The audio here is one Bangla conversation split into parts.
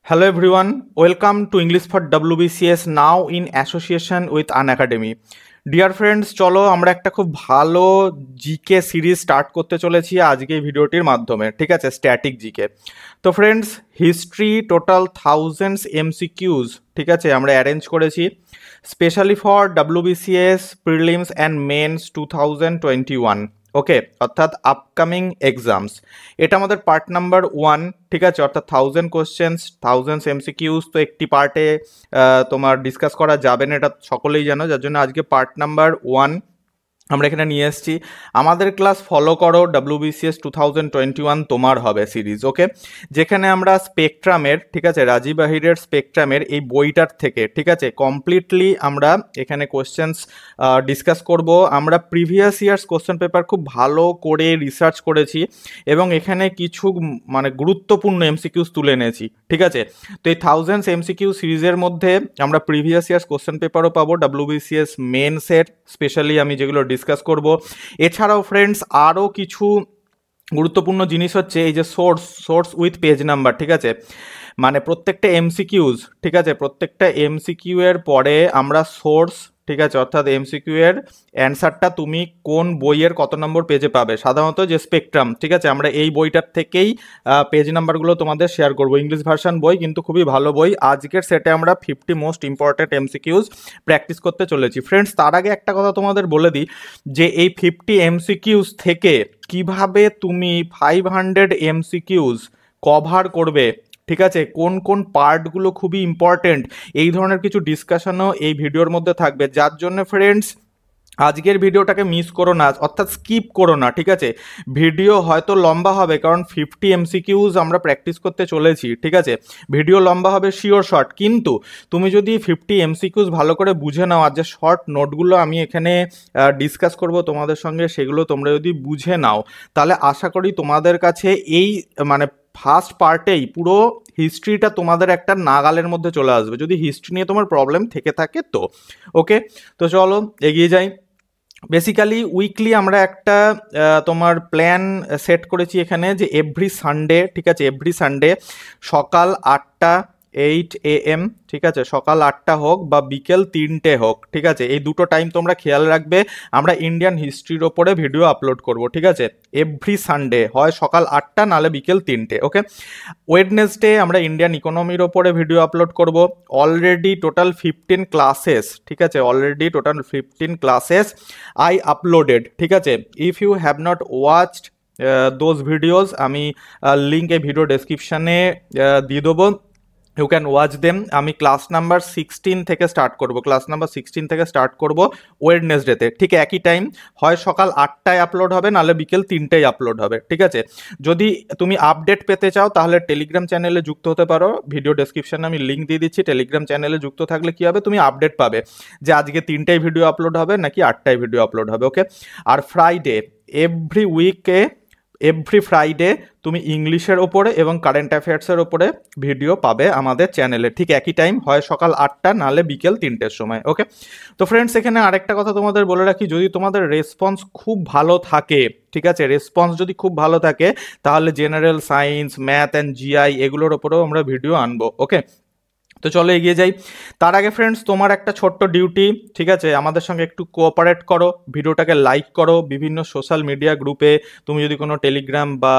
Hello everyone, welcome to English for WBCS now in association with Unacademy. Dear friends, চলো আমরা একটা খুব ভালো জিকে সিরিজ স্টার্ট করতে চলেছি আজকে এই ভিডিওটির মাধ্যমে। ঠিক আছে, স্ট্যাটিক জিকে। তো friends, history total thousands MCQs ঠিক আছে আমরা অ্যারেঞ্জ করেছি specially for WBCS prelims and men's 2021। ওকে, অর্থাৎ আপকামিং এক্সামস। এটা আমাদের পার্ট নাম্বার 1। ঠিক আছে, অর্থাৎ 1000 কোশ্চেন্স, 1000 এমসিকিউজ। তো একটি পার্টে তোমার ডিসকাস করা যাবে না, এটা সকলেই জানো, যার জন্য আজকে পার্ট নাম্বার 1 আমরা এখানে নিয়ে এসেছি। আমাদের ক্লাস ফলো করো, WBCS 2021 তোমার হবে সিরিজ। ওকে, যেখানে আমরা স্পেকট্রামের, ঠিক আছে, রাজীব আহিরের স্পেকট্রামের এই বইটার থেকে, ঠিক আছে, কমপ্লিটলি আমরা এখানে কোশ্চেন্স ডিসকাস করব। আমরা প্রিভিয়াস ইয়ার্স কোশ্চেন পেপার খুব ভালো করে রিসার্চ করেছি এবং এখানে কিছু মানে গুরুত্বপূর্ণ এমসিকিউজ তুলে এনেছি। ঠিক আছে, তো এই 1000 এমসিকিউ সিরিজের মধ্যে আমরা প্রিভিয়াস ইয়ার্স কোশ্চেন পেপারও পাবো, WBCS মেনসের স্পেশালি আমি যেগুলো ডিসকাস করব। এছাড়াও ফ্রেন্ডস আরও কিছু গুরুত্বপূর্ণ জিনিস হচ্ছে এই যে সোর্স উইথ পেজ নাম্বার। ঠিক আছে, মানে প্রত্যেকটা এমসিকিউজ, ঠিক আছে, প্রত্যেকটা এমসিকিউ এর পরে আমরা সোর্স, ঠিক আছে, অর্থাৎ এমসিকিউ এর অ্যান্সারটা তুমি কোন বইয়ের কত নম্বর পেজে পাবে, সাধারণত যে স্পেকট্রাম, ঠিক আছে, আমরা এই বইটার থেকেই পেজ নাম্বারগুলো তোমাদের শেয়ার করব। ইংলিশ ভার্সন বই, কিন্তু খুবই ভালো বই। আজকের সেটে আমরা 50 মোস্ট ইম্পর্টেন্ট এমসিকিউজ প্র্যাকটিস করতে চলেছি। ফ্রেন্ডস, তার আগে একটা কথা তোমাদের বলে দিই যে এই 50 এমসিকিউজ থেকে কিভাবে তুমি 500 এমসিকিউজ কভার করবে, ঠিক আছে, কোন কোন পার্টগুলো খুবই ইম্পর্টেন্ট, এই ধরনের কিছু ডিসকাশনও এই ভিডিওর মধ্যে থাকবে। যার জন্য ফ্রেন্ডস আজকের ভিডিওটাকে মিস করো না, অর্থাৎ স্কিপ করো না। ঠিক আছে, ভিডিও হয়তো লম্বা হবে কারণ 50 এমসিকিউজ আমরা প্র্যাকটিস করতে চলেছি। ঠিক আছে, ভিডিও লম্বা হবে শিওর শর্ট, কিন্তু তুমি যদি 50 এমসিকিউজ ভালো করে বুঝে নাও, আর যে শর্ট নোটগুলো আমি এখানে ডিসকাস করব তোমাদের সঙ্গে, সেগুলো তোমরা যদি বুঝে নাও, তাহলে আশা করি তোমাদের কাছে এই মানে ফার্স্ট পার্টেই পুরো হিস্ট্রিটা তোমাদের একটা নাগালের মধ্যে চলে আসবে, যদি হিস্ট্রি নিয়ে তোমার প্রবলেম থেকে থাকে তো। ওকে, তো চলো এগিয়ে যাই। বেসিক্যালি উইকলি আমরা একটা তোমার প্ল্যান সেট করেছি এখানে, যে এভরি সানডে, ঠিক আছে, এভরি সানডে সকাল 8টা 8 AM, ঠিক আছে, সকাল 8টা হোক বা বিকেল 3টে হোক, ঠিক আছে, এই দুটো টাইম তোমরা খেয়াল রাখবে। আমরা ইন্ডিয়ান হিস্ট্রির ওপরে ভিডিও আপলোড করব। ঠিক আছে, এভরি সানডে হয় সকাল 8টা নাহলে বিকেল 3টে। ওকে, ওয়েডনেসডে আমরা ইন্ডিয়ান ইকোনমির ওপরে ভিডিও আপলোড করব। অলরেডি টোটাল 15 ক্লাসেস, ঠিক আছে, already total 15 classes I uploaded. ঠিক আছে, if you have not watched those videos, আমি লিঙ্ক এই ভিডিও ডেসক্রিপশানে দিয়ে দেবো, ইউ ক্যান ওয়াচ দেম। আমি ক্লাস নাম্বার 16 থেকে স্টার্ট করব, ক্লাস নাম্বার 16 থেকে স্টার্ট করব ওয়েডনেসডেতে। ঠিক একই টাইম, হয় সকাল 8টায় আপলোড হবে নাহলে বিকেল 3টায় আপলোড হবে। ঠিক আছে, যদি তুমি আপডেট পেতে চাও তাহলে টেলিগ্রাম চ্যানেলে যুক্ত হতে পারো, ভিডিও ডেসক্রিপশনে আমি লিঙ্ক দিয়ে দিচ্ছি। টেলিগ্রাম চ্যানেলে যুক্ত থাকলে কী হবে, তুমি আপডেট পাবে যে আজকে 3টায় ভিডিও আপলোড হবে নাকি 8টায় ভিডিও আপলোড হবে। ওকে, আর ফ্রাইডে, এভরি ফ্রাইডে তুমি ইংলিশের ওপরে এবং কারেন্ট অ্যাফেয়ার্সের ওপরে ভিডিও পাবে আমাদের চ্যানেলে, ঠিক একই টাইম, হয় সকাল 8টা নাহলে বিকেল 3টের সময়। ওকে, তো ফ্রেন্ডস এখানে আরেকটা কথা তোমাদের বলে রাখি, যদি তোমাদের রেসপন্স খুব ভালো থাকে, ঠিক আছে, রেসপন্স যদি খুব ভালো থাকে, তাহলে general science, math and GI এগুলোর ওপরেও আমরা ভিডিও আনবো। ওকে, তো চলো এগিয়ে যাই। তার আগে ফ্রেন্ডস তোমার একটা ছোট্ট ডিউটি, ঠিক আছে, আমাদের সঙ্গে একটু কোঅপারেট করো, ভিডিওটাকে লাইক করো, বিভিন্ন সোশ্যাল মিডিয়া গ্রুপে, তুমি যদি কোনো টেলিগ্রাম বা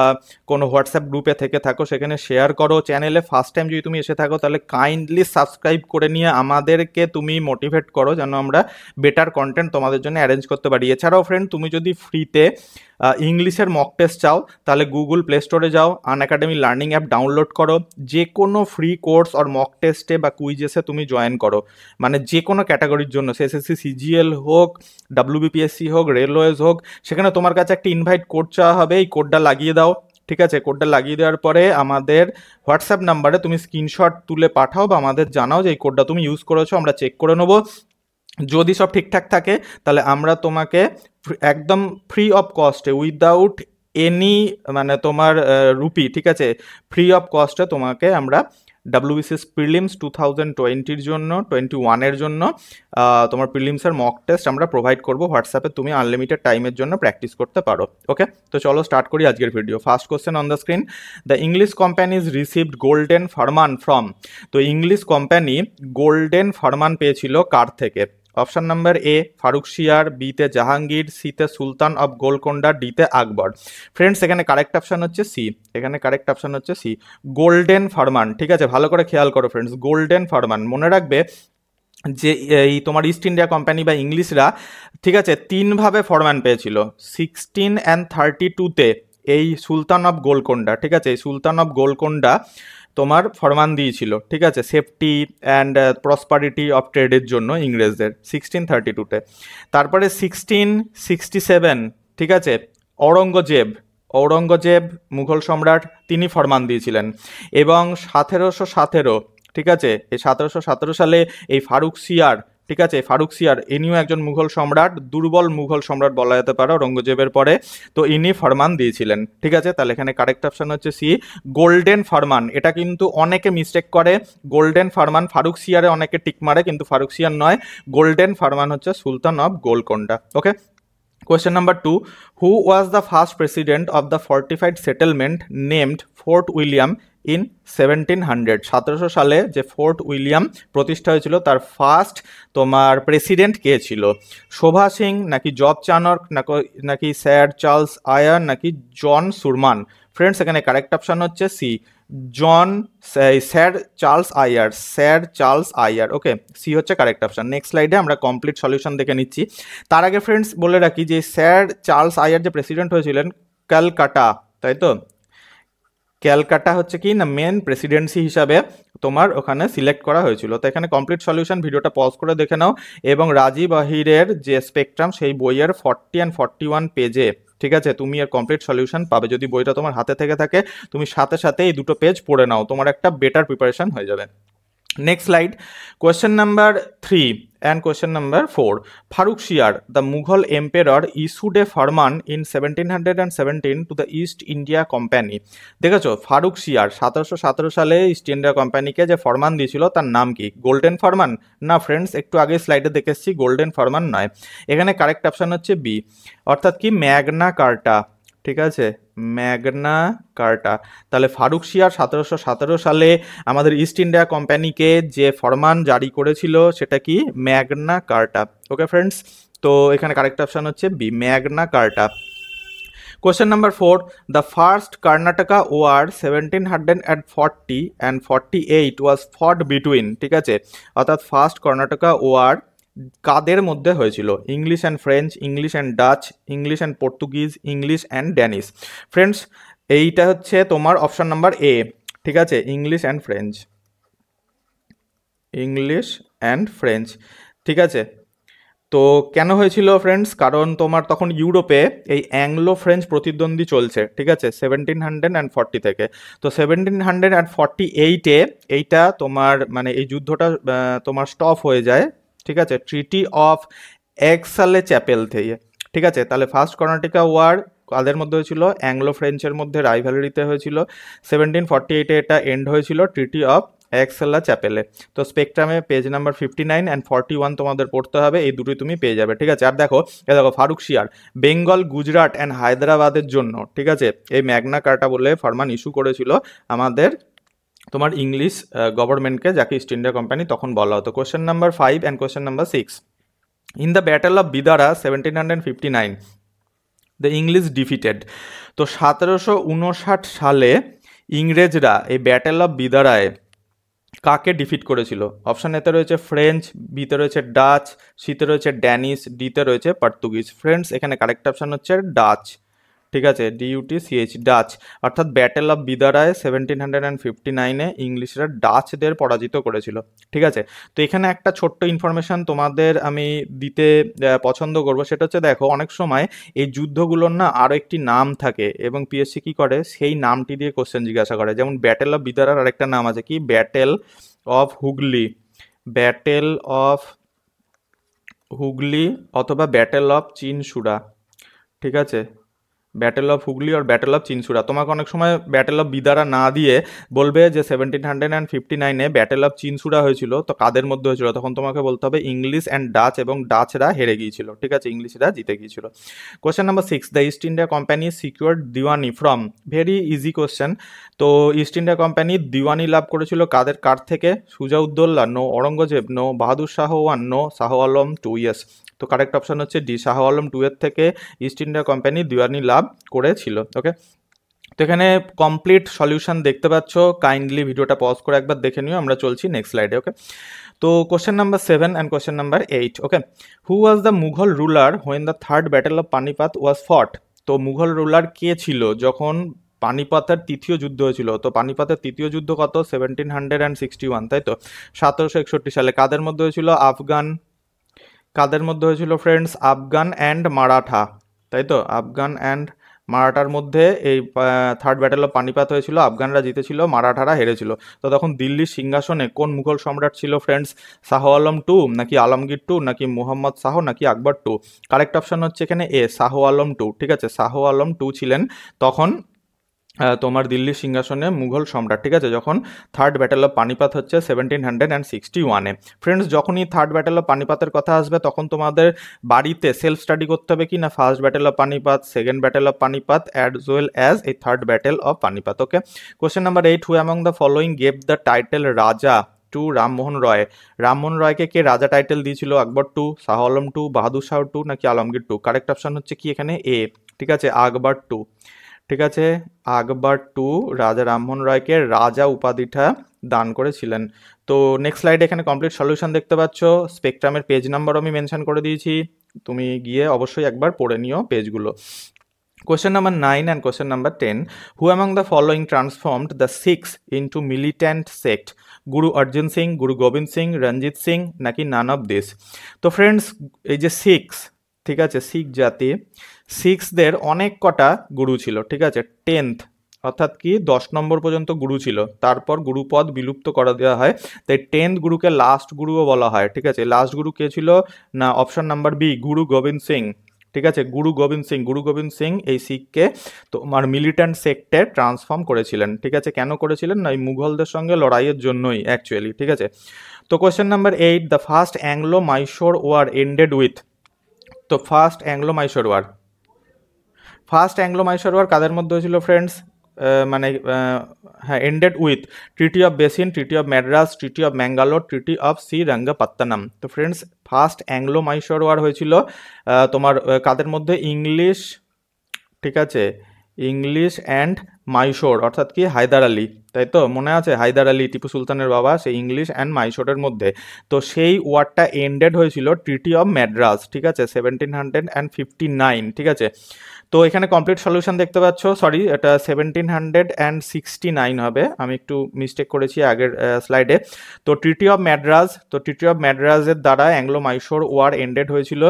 কোনো হোয়াটসঅ্যাপ গ্রুপে থেকে থাকো সেখানে শেয়ার করো। চ্যানেলে ফার্স্ট টাইম যদি তুমি এসে থাকো তাহলে কাইন্ডলি সাবস্ক্রাইব করে নিয়ে আমাদেরকে তুমি মোটিভেট করো যেন আমরা বেটার কন্টেন্ট তোমাদের জন্য অ্যারেঞ্জ করতে পারি। এছাড়াও ফ্রেন্ড, তুমি যদি ফ্রিতে ইংলিশের মক টেস্ট চাও তাহলে গুগল প্লে স্টোরে যাও, আনএকাডেমি লার্নিং অ্যাপ ডাউনলোড করো, যে কোনো ফ্রি কোর্স আর মক টেস্টে বা কুইজেসে তুমি জয়েন করো, মানে যে কোনো ক্যাটাগরির জন্য, SSC CGL হোক, WBPSC হোক, রেলওয়েজ হোক, সেখানে তোমার কাছে একটা ইনভাইট কোড চাওয়া হবে, এই কোডটা লাগিয়ে দাও। ঠিক আছে, কোডটা লাগিয়ে দেওয়ার পরে আমাদের হোয়াটসঅ্যাপ নাম্বারে তুমি স্ক্রিনশট তুলে পাঠাও বা আমাদের জানাও যে এই কোডটা তুমি ইউজ করেছো, আমরা চেক করে নেবো। যদি সব ঠিকঠাক থাকে তাহলে আমরা তোমাকে একদম ফ্রি অফ কস্টে, উইদাউট এনি মানে তোমার রুপি, ঠিক আছে, ফ্রি অফ কস্টে তোমাকে আমরা ডাব্লিউবিসিএস প্রিলিমস 2020-র জন্য 21-এর জন্য তোমার প্রিলিমসের মক টেস্ট আমরা প্রোভাইড করবো হোয়াটসঅ্যাপে, তুমি আনলিমিটেড টাইমের জন্য প্র্যাকটিস করতে পারো। ওকে, তো চলো স্টার্ট করি আজকের video. First question on the screen, the English companies received golden ফরমান ফ্রম। তো ইংলিশ কোম্পানি গোল্ডেন ফরমান পেয়েছিল কার থেকে? অপশন নাম্বার এ ফারুকশিয়ার, বিতে জাহাঙ্গীর, সিতে সুলতান অফ গোলকোন্ডা, ডিতে আকবর। ফ্রেন্ডস এখানে কারেক্ট অপশন হচ্ছে সি, এখানে কারেক্ট অপশন হচ্ছে সি, গোল্ডেন ফরমান। ঠিক আছে, ভালো করে খেয়াল করো ফ্রেন্ডস, গোল্ডেন ফরমান মনে রাখবে যে এই তোমার ইস্ট ইন্ডিয়া কোম্পানি বা ইংলিশরা, ঠিক আছে, তিনভাবে ফরমান পেয়েছিল। 1632-তে এই সুলতান অফ গোলকোন্ডা, ঠিক আছে, এই সুলতান অফ গোলকোন্ডা তোমার ফরমান দিয়েছিল, ঠিক আছে, সেফটি অ্যান্ড প্রসপারিটি অফ ট্রেডের জন্য ইংরেজদের 1632-তে। তারপরে 1667, ঠিক আছে, ঔরঙ্গজেব মুঘল সম্রাট, তিনি ফরমান দিয়েছিলেন। এবং 1717, ঠিক আছে, এই 1717 সালে এই ফারুকশিয়ার, ঠিক আছে, ফারুকশিয়ার ইনিও একজন মুঘল সম্রাট, দুর্বল মুঘল সম্রাট বলা যেতে পারে ঔরঙ্গজেবের পরে, তো ইনি ফরমান দিয়েছিলেন। ঠিক আছে, তাহলে এখানে কারেক্ট অপশন হচ্ছে সি, গোল্ডেন ফরমান। এটা কিন্তু অনেকে মিস্টেক করে, গোল্ডেন ফরমান ফারুকশিয়ারে অনেকে টিক মারে, কিন্তু ফারুকশিয়ার নয়, গোল্ডেন ফরমান হচ্ছে সুলতান of Golconda. Okay, question number 2, who was the first president of the fortified settlement named Fort William in 1700? 1700 সালে যে ফোর্ট উইলিয়াম প্রতিষ্ঠা হয়েছিল তার ফার্স্ট তোমার প্রেসিডেন্ট কে ছিল? শোভা সিং, নাকি জব চানক, নাকি স্যার চার্লস আয়ার, নাকি জন সুরমান? ফ্রেন্ডস এখানে কারেক্ট অপশন হচ্ছে সি, স্যার চার্লস আয়ার। ওকে, সি হচ্ছে কারেক্ট অপশন। নেক্সট স্লাইডে আমরা কমপ্লিট সলিউশন দেখে নিচ্ছি। তার আগে ফ্রেন্ডস বলে রাখি যে স্যার চার্লস আয়ার যে প্রেসিডেন্ট হয়েছিলেন ক্যালকাটা, তাই তো, ক্যালকাটা হচ্ছে কি না মেন প্রেসিডেন্সি হিসাবে তোমার ওখানে সিলেক্ট করা হয়েছিল। তো এখানে কমপ্লিট সলিউশন ভিডিওটা পজ করে দেখে নাও, এবং রাজীব আহিরের যে স্পেকট্রাম সেই বইয়ের 40 and 41 পেজে, ঠিক আছে, তুমি এর কমপ্লিট সলিউশন পাবে। যদি বইটা তোমার হাতে থেকে থাকে তুমি সাথে সাথে এই দুটো পেজ পড়ে নাও, তোমার একটা বেটার প্রিপারেশন হয়ে যাবে। Next slide, question number 3 and question number 4. Farrukhsiyar, the Mughal emperor, issued a farman in 1717 to the East India Company. দেখেছো, ফারুকশিয়ার 1717 সালে ইস্ট ইন্ডিয়া কোম্পানিকে যে ফরমান দিয়েছিল তার নাম কি? গোল্ডেন ফরমান? না ফ্রেন্ডস, একটু আগে স্লাইডে দেখেছি গোল্ডেন ফরমান নয়, এখানে কারেক্ট অপশন হচ্ছে বি, অর্থাৎ কি ম্যাগনা কার্টা। ঠিক আছে, ম্যাগনা কার্টা। তাহলে ফারুকশিয়ার 1717 সালে আমাদের ইস্ট ইন্ডিয়া কোম্পানিকে যে ফরমান জারি করেছিল সেটা কি? ম্যাগনা কার্টা। ওকে ফ্রেন্ডস, তো এখানে কারেক্ট অপশন হচ্ছে B, Magna কার্টা। Question number 4, the first Karnataka War 1740 and 48 was fought between, ঠিক আছে, অর্থাৎ ফার্স্ট কর্ণাটকা ওয়ার কাদের মধ্যে হয়েছিল? English and French, English and Dutch, English and Portuguese, English and Danish. Friends এইটা হচ্ছে তোমার অপশন নাম্বার এ, ঠিক আছে, English and French, English and French. ঠিক আছে, তো কেন হয়েছিল ফ্রেন্ডস? কারণ তোমার তখন ইউরোপে এই অ্যাংলো ফ্রেঞ্চ প্রতিদ্বন্দ্বী চলছে, ঠিক আছে, 1740 থেকে। তো 1748-এ এইটা তোমার মানে এই যুদ্ধটা তোমার স্টপ হয়ে যায়, ঠিক আছে, ট্রিটি অফ এক্সালে চ্যাপেল থেকে। ঠিক আছে, তাহলে ফার্স্ট কর্ণাটিকা ওয়ার কাদের মধ্যে হয়েছিল? অ্যাংলো ফ্রেঞ্চের মধ্যে রাইভালরিতে হয়েছিল। 1748-এ এটা এন্ড হয়েছিল ট্রিটি অফ এক্সেলা চ্যাপেলে। তো স্পেকট্রামে পেজ নাম্বার 59 and 41 তোমাদের পড়তে হবে, এই দুটোই তুমি পেয়ে যাবে। ঠিক আছে, আর দেখো ফারুকশিয়ার বেঙ্গল, গুজরাট অ্যান্ড হায়দ্রাবাদের জন্য, ঠিক আছে, এই ম্যাগনা কার্টা বলে ফরমান ইস্যু করেছিল আমাদের তোমার ইংলিশ গভর্নমেন্টকে, যাকে ইস্ট ইন্ডিয়া কোম্পানি তখন বলা হতো। Question number 5 and question number 6, in the battle of Bidara 1759 the English defeated. তো 1759 সালে ইংরেজরা এই ব্যাটেল অফ বিদারায় কাকে ডিফিট করেছিল? অপশন এতে রয়েছে ফ্রেঞ্চ, বিতে রয়েছে ডাচ, সিতে রয়েছে ড্যানিশ, ডিতে রয়েছে পর্তুগিজ। ফ্রেন্ডস এখানে কারেক্ট অপশন হচ্ছে ডাচ, ঠিক আছে, DUTCH, ডাচ। অর্থাৎ ব্যাটেল অফ বিদারায় 1759-এ ইংলিশরা ডাচদের পরাজিত করেছিল। ঠিক আছে, তো এখানে একটা ছোট্ট ইনফরমেশন তোমাদের আমি দিতে পছন্দ করবো, সেটা হচ্ছে দেখো অনেক সময় এই যুদ্ধগুলোর না আরও একটি নাম থাকে এবং পিএসসি কী করে সেই নামটি দিয়ে কোশ্চেন জিজ্ঞাসা করে। যেমন ব্যাটেল অফ বিদারার আরেকটা নাম আছে কি? Battle of Hooghly, battle of Hooghly অথবা ব্যাটেল অফ চিনসুরা। ঠিক আছে, ব্যাটেল অফ হুগলি আর ব্যাটেল অফ চিনসুরা। তোমাকে অনেক সময় ব্যাটেল অফ বিদারা না দিয়ে বলবে যে 1759 ব্যাটেল অফ চিনসুরা হয়েছিল, তো কাদের মধ্যে হয়েছিল, তখন তোমাকে বলতে হবে ইংলিশ অ্যান্ড ডাচ, এবং ডাচরা হেরে গিয়েছিল, ঠিক আছে, ইংলিশরা জিতে গিয়েছিল। Question number 6, the east India company secured Deewani from, very easy question. তো ইস্ট ইন্ডিয়া কোম্পানি দিওয়ানি লাভ করেছিল কার থেকে? Shuja-ud-Daula, no. Aurangzeb, no. Bahadur Shah 1, no. Shah Alam 2, yes. তো কারেক্ট অপশন হচ্ছে ডি, শাহ আলম 2 এর থেকে ইস্ট ইন্ডিয়া কোম্পানি দিওয়ানি লাভ করেছিল। ওকে, তো এখানে কমপ্লিট সলিউশন দেখতে পাচ্ছ, কাইন্ডলি ভিডিওটা পজ করে একবার দেখে নিও। আমরা চলছি নেক্সট স্লাইডে। ওকে, তো question number 7 and question number 8। Okay, who was the Mughal ruler when the third battle of Panipat was fought? তো মুঘল রুলার কে ছিল যখন পানিপথের তৃতীয় যুদ্ধ হয়েছিল? তো পানিপথের তৃতীয় যুদ্ধ কত? 1761, তাই তো, 1761 সালে। কাদের মধ্যে হয়েছিল? কাদের মধ্যে হয়েছিল ফ্রেন্ডস? আফগান অ্যান্ড মারাঠা, তাই তো, আফগান অ্যান্ড মারাঠার মধ্যে এই থার্ড ব্যাটেল অফ পানিপাত হয়েছিল। আফগানরা জিতেছিল, মারাঠারা হেরেছিল। তো তখন দিল্লির সিংহাসনে কোন মুঘল সম্রাট ছিল ফ্রেন্ডস? শাহ আলম 2, নাকি আলমগীর 2, নাকি মুহাম্মদ শাহ, নাকি আকবর 2? কারেক্ট অপশন হচ্ছে এখানে এ, শাহ আলম 2, ঠিক আছে, শাহ আলম 2 ছিলেন তখন তোমার দিল্লির সিংহাসনে মুঘল সম্রাট, ঠিক আছে, যখন থার্ড ব্যাটেল অফ পানিপাত হচ্ছে 1761-এ। ফ্রেন্ডস, যখনই থার্ড ব্যাটেল অফ পানিপাতের কথা আসবে তখন তোমাদের বাড়িতে সেলফ স্টাডি করতে হবে কি না, first battle of Panipat, second battle of Panipat, as well as এই third battle of Panipat. Okay, question number 8, who among the following gave the title Raja to Rammohan Roy? Rammohan রয়কে কে রাজা টাইটেল দিয়েছিল? আকবর 2, শাহ আলম 2, বাহাদুর শাহ 2, নাকি আলমগীর 2? কারেক্ট অপশন হচ্ছে কি এখানে এ, ঠিক আছে, আকবর 2, ঠিক আছে, আকবর 2 রাজা রামমোহন রায়কে রাজা উপাধিটা দান করেছিলেন। তো নেক্সট স্লাইডে এখানে কমপ্লিট সলিউশন দেখতে পাচ্ছ, স্পেকট্রামের পেজ নাম্বারও আমি মেনশন করে দিয়েছি, তুমি গিয়ে অবশ্যই একবার পড়ে নিও পেজগুলো। Question number 9 and question number 10, who among the following transformed the Sikhs into militant sect? Guru Arjun Singh, Guru Gobind Singh, Ranjit Singh, নাকি নান অফ দিস? তো ফ্রেন্ডস, এই যে শিখস, ঠিক আছে, শিখ জাতি, শিখসদের অনেক কটা গুরু ছিল, ঠিক আছে, 10th অর্থাৎ কি 10 নম্বর পর্যন্ত গুরু ছিল, তারপর গুরুপদ বিলুপ্ত করে দেওয়া হয়, তাই 10th গুরুকে লাস্ট গুরুও বলা হয়, ঠিক আছে। লাস্ট গুরু কে ছিল? না, অপশন নাম্বার বি, গুরু গোবিন্দ সিং, ঠিক আছে, গুরু গোবিন্দ সিং। গুরু গোবিন্দ সিং এই শিখকে তোমার মিলিট্যান্ট সেক্টে ট্রান্সফর্ম করেছিলেন, ঠিক আছে। কেন করেছিলেন? না, এই মুঘলদের সঙ্গে লড়াইয়ের জন্যই অ্যাকচুয়ালি, ঠিক আছে। তো question number 8, the first Anglo Mysore war ended with? তো ফার্স্ট অ্যাংলো মাইশোর ওয়ার কাদের মধ্যে হয়েছিল ফ্রেন্ডস? মানে হ্যাঁ, ended with treaty of Bassein, treaty of Madras, treaty of Mangalore, treaty of Srirangapatnam. তো friends, first Anglo Mysore war হয়েছিল তোমার কাদের মধ্যে? ইংলিশ, ঠিক আছে, ইংলিশ অ্যান্ড মাইশোর, অর্থাৎ কি হায়দার আলী, তাই তো, মনে আছে হায়দার আলী টিপু সুলতানের বাবা, সেই ইংলিশ অ্যান্ড মাইশোরের মধ্যে। তো সেই ওয়ারটা এন্ডেড হয়েছিল ট্রিটি অফ ম্যাড্রাস, ঠিক আছে, 1759, ঠিক আছে। তো এখানে কমপ্লিট সলিউশন দেখতে পাচ্ছ, সরি এটা 1769 হবে, আমি একটু মিস্টেক করেছি আগের স্লাইডে। তো ট্রিটি অফ ম্যাড্রাসের দ্বারা অ্যাংলো মাইশোর ওয়ার এন্ডেড হয়েছিল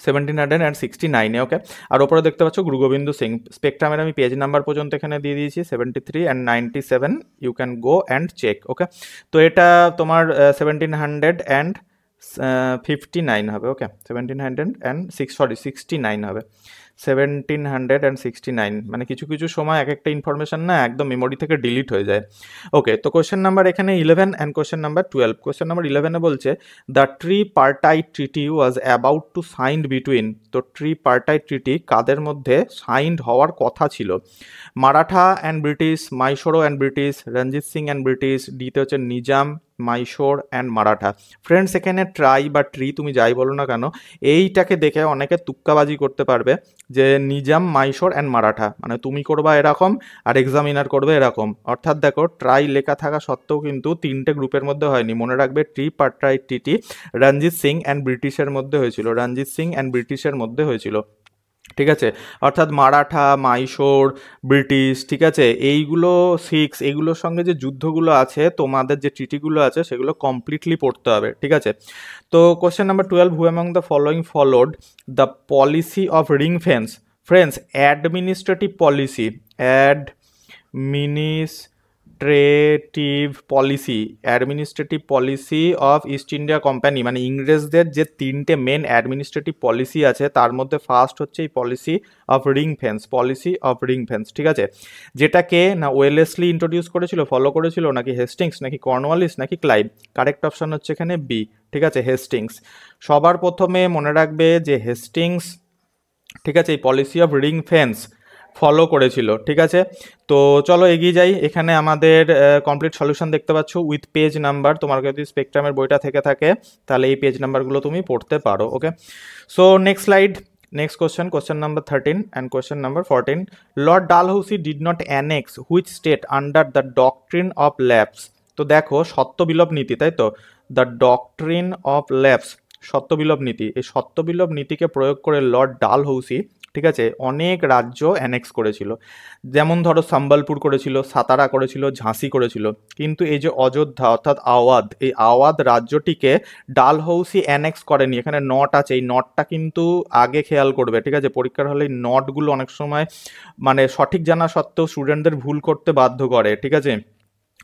1769-এ। ওকে, আর ওপরে দেখতে পাচ্ছ গুরু গোবিন্দ সিং। স্পেকট্রামের আমি পেজ নাম্বার পর্যন্ত এখানে দিয়ে দিয়েছি, 73 and 97, you can go and check. Okay, তো এটা তোমার 1759 হবে। ওকে, 69 হবে, 1769, মানে কিছু কিছু সময় এক একটা ইনফরমেশন না একদম মেমোরি থেকে ডিলিট হয়ে যায়। ওকে, তো কোয়েশ্চেন নাম্বার এখানে 11 and question number 12। Question number 11-এ বলছে the tripartite treaty was about to signed between? তো ট্রিপার্টাইট ট্রিটি কাদের মধ্যে সাইন্ড হওয়ার কথা ছিল? Maratha and British, Mysore and British, Ranjit Singh and British, ডিতে হচ্ছে নিজাম, মাইশোর অ্যান্ড মারাঠা। ফ্রেন্ডস, এখানে ট্রাই বা ট্রি তুমি যাই বলো না কেন, এইটাকে দেখে অনেকে তুক্কাবাজি করতে পারবে যে নিজাম, মাইশোর অ্যান্ড মারাঠা, মানে তুমি করবা এরকম আর এক্সামিনার করবে এরকম। অর্থাৎ দেখো, ট্রাই লেখা থাকা সত্ত্বেও কিন্তু তিনটে গ্রুপের মধ্যে হয়নি, মনে রাখবে। ট্রিপার্টাইট ট্রিটি রঞ্জিত সিং অ্যান্ড ব্রিটিশের মধ্যে হয়েছিল, ঠিক আছে। অর্থাৎ মারাঠা, মাইশোর, ব্রিটিশ, ঠিক আছে, এইগুলো শিখস, এইগুলোর সঙ্গে যে যুদ্ধগুলো আছে, তোমাদের যে ট্রিটিগুলো আছে সেগুলো কমপ্লিটলি পড়তে হবে, ঠিক আছে। তো question number 12, who among the following followed the policy of ring fence? Friends, administrative policy, administrative policy of east India company, মানে ইংরেজদের যে তিনটে মেন অ্যাডমিনিস্ট্রেটিভ পলিসি আছে তার মধ্যে ফার্স্ট হচ্ছে এই পলিসি অফ রিং ফেন্স, ঠিক আছে, যেটাকে না ওয়েলেসলি ইন্ট্রোডিউস করেছিল, ফলো করেছিল, নাকি হেস্টিংস, নাকি কর্নওয়ালিস, নাকি ক্লাইভ? কারেক্ট অপশন হচ্ছে এখানে বি, ঠিক আছে, হেস্টিংস। সবার প্রথমে মনে রাখবে যে হেস্টিংস, ঠিক আছে, এই policy of ring fence follow করেছিল, ঠিক আছে। তো চলো এগিয়ে যাই। এখানে আমাদের কমপ্লিট সলিউশন দেখতে পাচ্ছ উইথ পেজ নাম্বার। তোমার যদি স্পেকট্রামের বইটা থেকে থাকে তাহলে এই পেজ নাম্বারগুলো তুমি পড়তে পারো। Okay, so next slide, next question number 13 and question number 14. Lord Dalhousie did not annex which state under the doctrine of lapse? তো দেখো সত্যবিলোপ নীতি, তাই তো, দ্য ডক্ট্রিন অফ ল্যাপস, সত্যবিলোপ নীতি, এই সত্যবিলোপ নীতিকে প্রয়োগ করে লর্ড ডালহৌসি, ঠিক আছে, অনেক রাজ্য অ্যানেক্স করেছিল। যেমন ধরো সম্বলপুর করেছিল, সাতারা করেছিল, ঝাঁসি করেছিল, কিন্তু এই যে অযোধ্যা অর্থাৎ আওয়াধ, এই আওয়াধ রাজ্যটিকে ডালহৌসি অ্যানেক্স করেনি। এখানে নট আছে, এই নটটা কিন্তু আগে খেয়াল করবে, ঠিক আছে, পরীক্ষার হলে এই নটগুলো অনেক সময় মানে সঠিক জানা সত্ত্বেও স্টুডেন্টদের ভুল করতে বাধ্য করে, ঠিক আছে।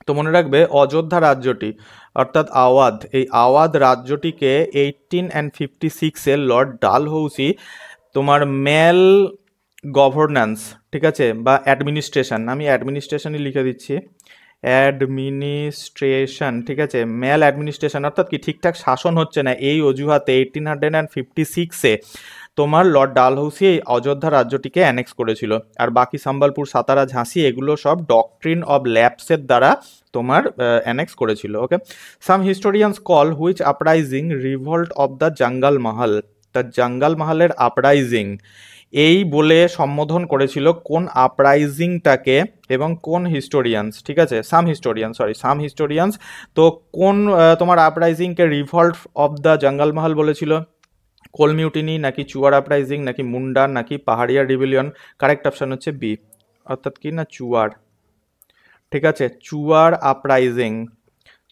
তো মনে রাখবে অযোধ্যা রাজ্যটি অর্থাৎ আওয়াধ, এই আওয়াধ রাজ্যটিকে 1856-এ লর্ড ডালহৌসি তোমার মেল গভর্নেন্স, ঠিক আছে, বা অ্যাডমিনিস্ট্রেশন, আমি অ্যাডমিনিস্ট্রেশনই লিখে দিচ্ছি, অ্যাডমিনিস্ট্রেশন, ঠিক আছে, মেল অ্যাডমিনিস্ট্রেশন অর্থাৎ কি ঠিকঠাক শাসন হচ্ছে না, এই অজুহাতে 1856-এ তোমার লর্ড ডালহৌসি এই অযোধ্যা রাজ্যটিকে অ্যানেক্স করেছিল। আর বাকি সম্বলপুর, সাতারা, ঝাঁসি এগুলো সব ডক্ট্রিন অব ল্যাপসের দ্বারা তোমার অ্যানেক্স করেছিল। Okay, some historians call which uprising revolt of the Jangal Mahal, the jungle মহলের আপরাইজিং এই বলে সম্বোধন করেছিল কোন আপরাইজিংটাকে এবং কোন হিস্টোরিয়ানস, ঠিক আছে, সাম হিস্টোরিয়ানস, তো কোন তোমার আপরাইজিংকে রিভল্ট অব দ্য জঙ্গল মহল বলেছিল? কোল মিউটিনি, নাকি চুয়ার আপরাইজিং, নাকি মুন্ডার, নাকি পাহাড়িয়া রিভিলিয়ন? কারেক্ট অপশন হচ্ছে বি, অর্থাৎ কি না চুয়ার, ঠিক আছে,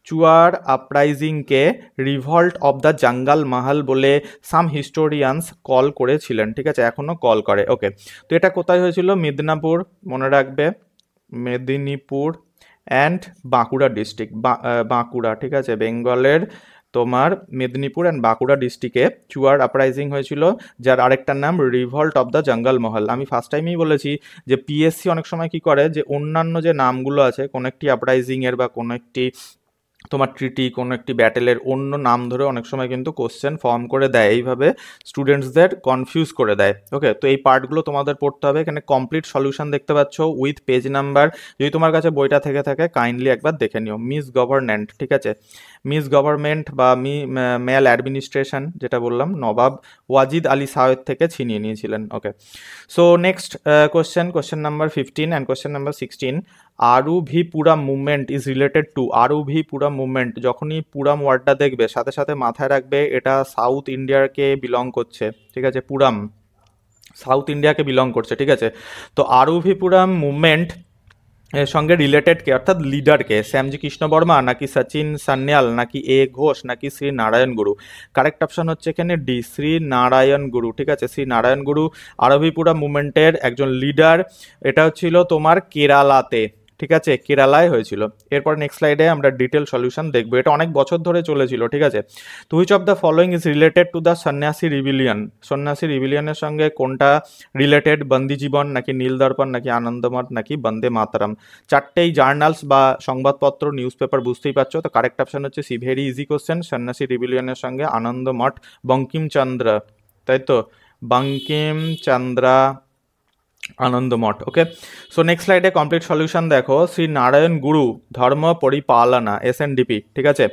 চুয়ার আপরাইজিংকে রিভল্ট অব দ্য জঙ্গল মহল বলে সাম হিস্টোরিয়ানস কল করেছিলেন, ঠিক আছে, এখনো কল করে। ওকে, তো এটা কোথায় হয়েছিল? মেদিনীপুর, মনে রাখবে, মেদিনীপুর অ্যান্ড বাঁকুড়া ডিস্ট্রিক্ট, বাঁকুড়া, ঠিক আছে, বেঙ্গলের তোমার মেদিনীপুর অ্যান্ড বাঁকুড়া ডিস্ট্রিক্টে চুয়ার আপরাইজিং হয়েছিল, যার আরেকটার নাম রিভল্ট অফ দ্য জঙ্গল মহল। আমি ফার্স্ট টাইমেই বলেছি যে পিএসসি অনেক সময় কি করে যে অন্যান্য যে নামগুলো আছে কোনো একটি আপরাইজিংয়ের বা কোনো একটি তোমার ট্রিটি, কোনো একটি ব্যাটেলের অন্য নাম ধরে অনেক সময় কিন্তু কোশ্চেন ফর্ম করে দেয়, এইভাবে স্টুডেন্টসদের কনফিউজ করে দেয়। ওকে, তো এই পার্টগুলো তোমাদের পড়তে হবে। এখানে কমপ্লিট সলিউশন দেখতে পাচ্ছ উইথ পেজ নাম্বার, যদি তোমার কাছে বইটা থেকে থাকে কাইন্ডলি একবার দেখে নিও। মিস গভর্নমেন্ট, ঠিক আছে, মিস গভর্নমেন্ট বা মেল অ্যাডমিনিস্ট্রেশন যেটা বললাম নবাব ওয়াজিদ আলী শাহের থেকে ছিনিয়ে নিয়েছিলেন। Okay, so next question number 15 and question number 16। Aruvippuram movement is related to, Aruvippuram movement, যখনই পুরাম ওয়ার্ডটা দেখবে সাথে সাথে মাথায় রাখবে এটা সাউথ ইন্ডিয়াকে বিলং করছে, ঠিক আছে, পুরাম সাউথ ইন্ডিয়াকে বিলং করছে, ঠিক আছে। তো আরুভিপুরাম মুভমেন্ট এর সঙ্গে রিলেটেড কে অর্থাৎ লিডার কে? শ্যামজি কৃষ্ণ বর্মা, নাকি সচিন সান্যাল, নাকি এ ঘোষ, নাকি শ্রী নারায়ণ গুরু? কারেক্ট অপশন হচ্ছে এখানে ডি, শ্রী নারায়ণ গুরু, ঠিক আছে, শ্রী নারায়ণ গুরু আরবিপুরা মুভমেন্টের একজন লিডার। এটা হচ্ছিল তোমার কেরালাতে, ঠিক আছে, কেরালায় হয়েছিল। এরপর নেক্সট স্লাইডে আমরা ডিটেল সলিউশন দেখবো। এটা অনেক বছর ধরে চলেছিল, ঠিক আছে। তো which of the following is related to the সন্ন্যাসী রিভিলিয়ন? সন্ন্যাসী রিভিলিয়নের সঙ্গে কোনটা রিলেটেড? বন্দি জীবন, নাকি নীল দর্পণ, নাকি আনন্দমঠ, নাকি বন্দে মাতরম? চারটেই জার্নালস বা সংবাদপত্র, নিউজ পেপার, বুঝতেই পারছো। তো কারেক্ট অপশন হচ্ছে সি, ভেরি ইজি কোশ্চেন, সন্ন্যাসী রিভিলিয়নের সঙ্গে আনন্দমঠ, বঙ্কিমচন্দ্র, তাই তো, বঙ্কিমচন্দ্রা আনন্দমঠ। ওকে, সো নেক্সট স্লাইডে কমপ্লিট সলিউশন দেখো। শ্রী নারায়ণ গুরু ধর্ম পরিপালনা, SNDP, ঠিক আছে,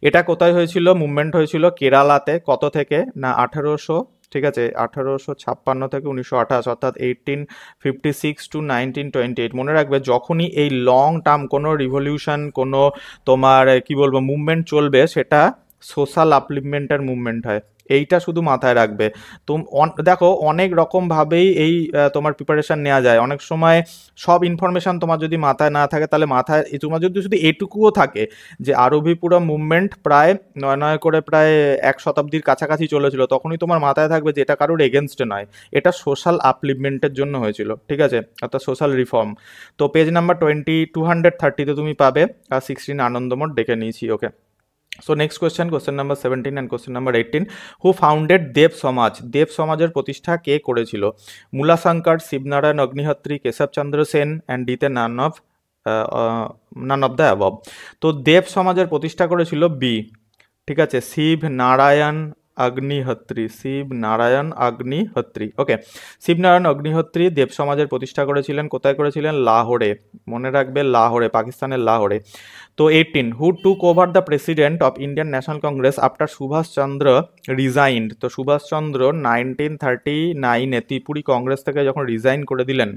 এটা কোথায় হয়েছিল? মুভমেন্ট হয়েছিল কেরালাতে। কত থেকে না 1800, ঠিক আছে, 1856 থেকে 1928, অর্থাৎ 1856 to 1928। মনে রাখবে যখনই এই লং টার্ম কোনো রিভলিউশন, কোনো তোমার কি বলবো মুভমেন্ট চলবে, সেটা সোশ্যাল আপলিফমেন্টের মুভমেন্ট হয়। এইটা শুধু মাথায় রাখবে। দেখো অনেক রকমভাবেই এই তোমার প্রিপারেশান নেওয়া যায়। অনেক সময় সব ইনফরমেশান তোমার যদি মাথায় না থাকে, তাহলে মাথায় তোমার যদি শুধু এটুকুও থাকে যে আরবিপুরম মুভমেন্ট প্রায় নয় করে প্রায় 1 শতাব্দীর কাছাকাছি চলেছিল, তখনই তোমার মাথায় থাকবে যে এটা কারোর এগেনস্টে নয়, এটা সোশ্যাল আপলিফমেন্টের জন্য হয়েছিল, ঠিক আছে, অর্থাৎ সোশ্যাল রিফর্ম। তো পেজ নাম্বার 230 তুমি পাবে, আর 16 আনন্দমঠ দেখে নিয়েছি। Okay, so next question number 17 and question number 18, who founded Dev Samaj? Dev সমাজের প্রতিষ্ঠা কে করেছিল? মূলাশঙ্কর, শিবনারায়ণ অগ্নিহোত্রী, কেশবচন্দ্র সেন, অ্যান্ড ডিতে নান অফ দ্য অ্যাবভ। তো দেব সমাজের প্রতিষ্ঠা করেছিল বি, ঠিক আছে, শিব নারায়ণ অগ্নিহোত্রী, শিব নারায়ণ অগ্নিহোত্রী। ওকে, শিবনারায়ণ অগ্নিহোত্রী দেব সমাজের প্রতিষ্ঠা করেছিলেন। কোথায় করেছিলেন? লাহোরে, মনে রাখবে, লাহোরে, পাকিস্তানের লাহোরে। তো 18, who took over the president of Indian National Congress after Subhash Chandra resigned? তো সুভাষচন্দ্র 1939-এ ত্রিপুরী কংগ্রেস থেকে যখন রিজাইন করে দিলেন,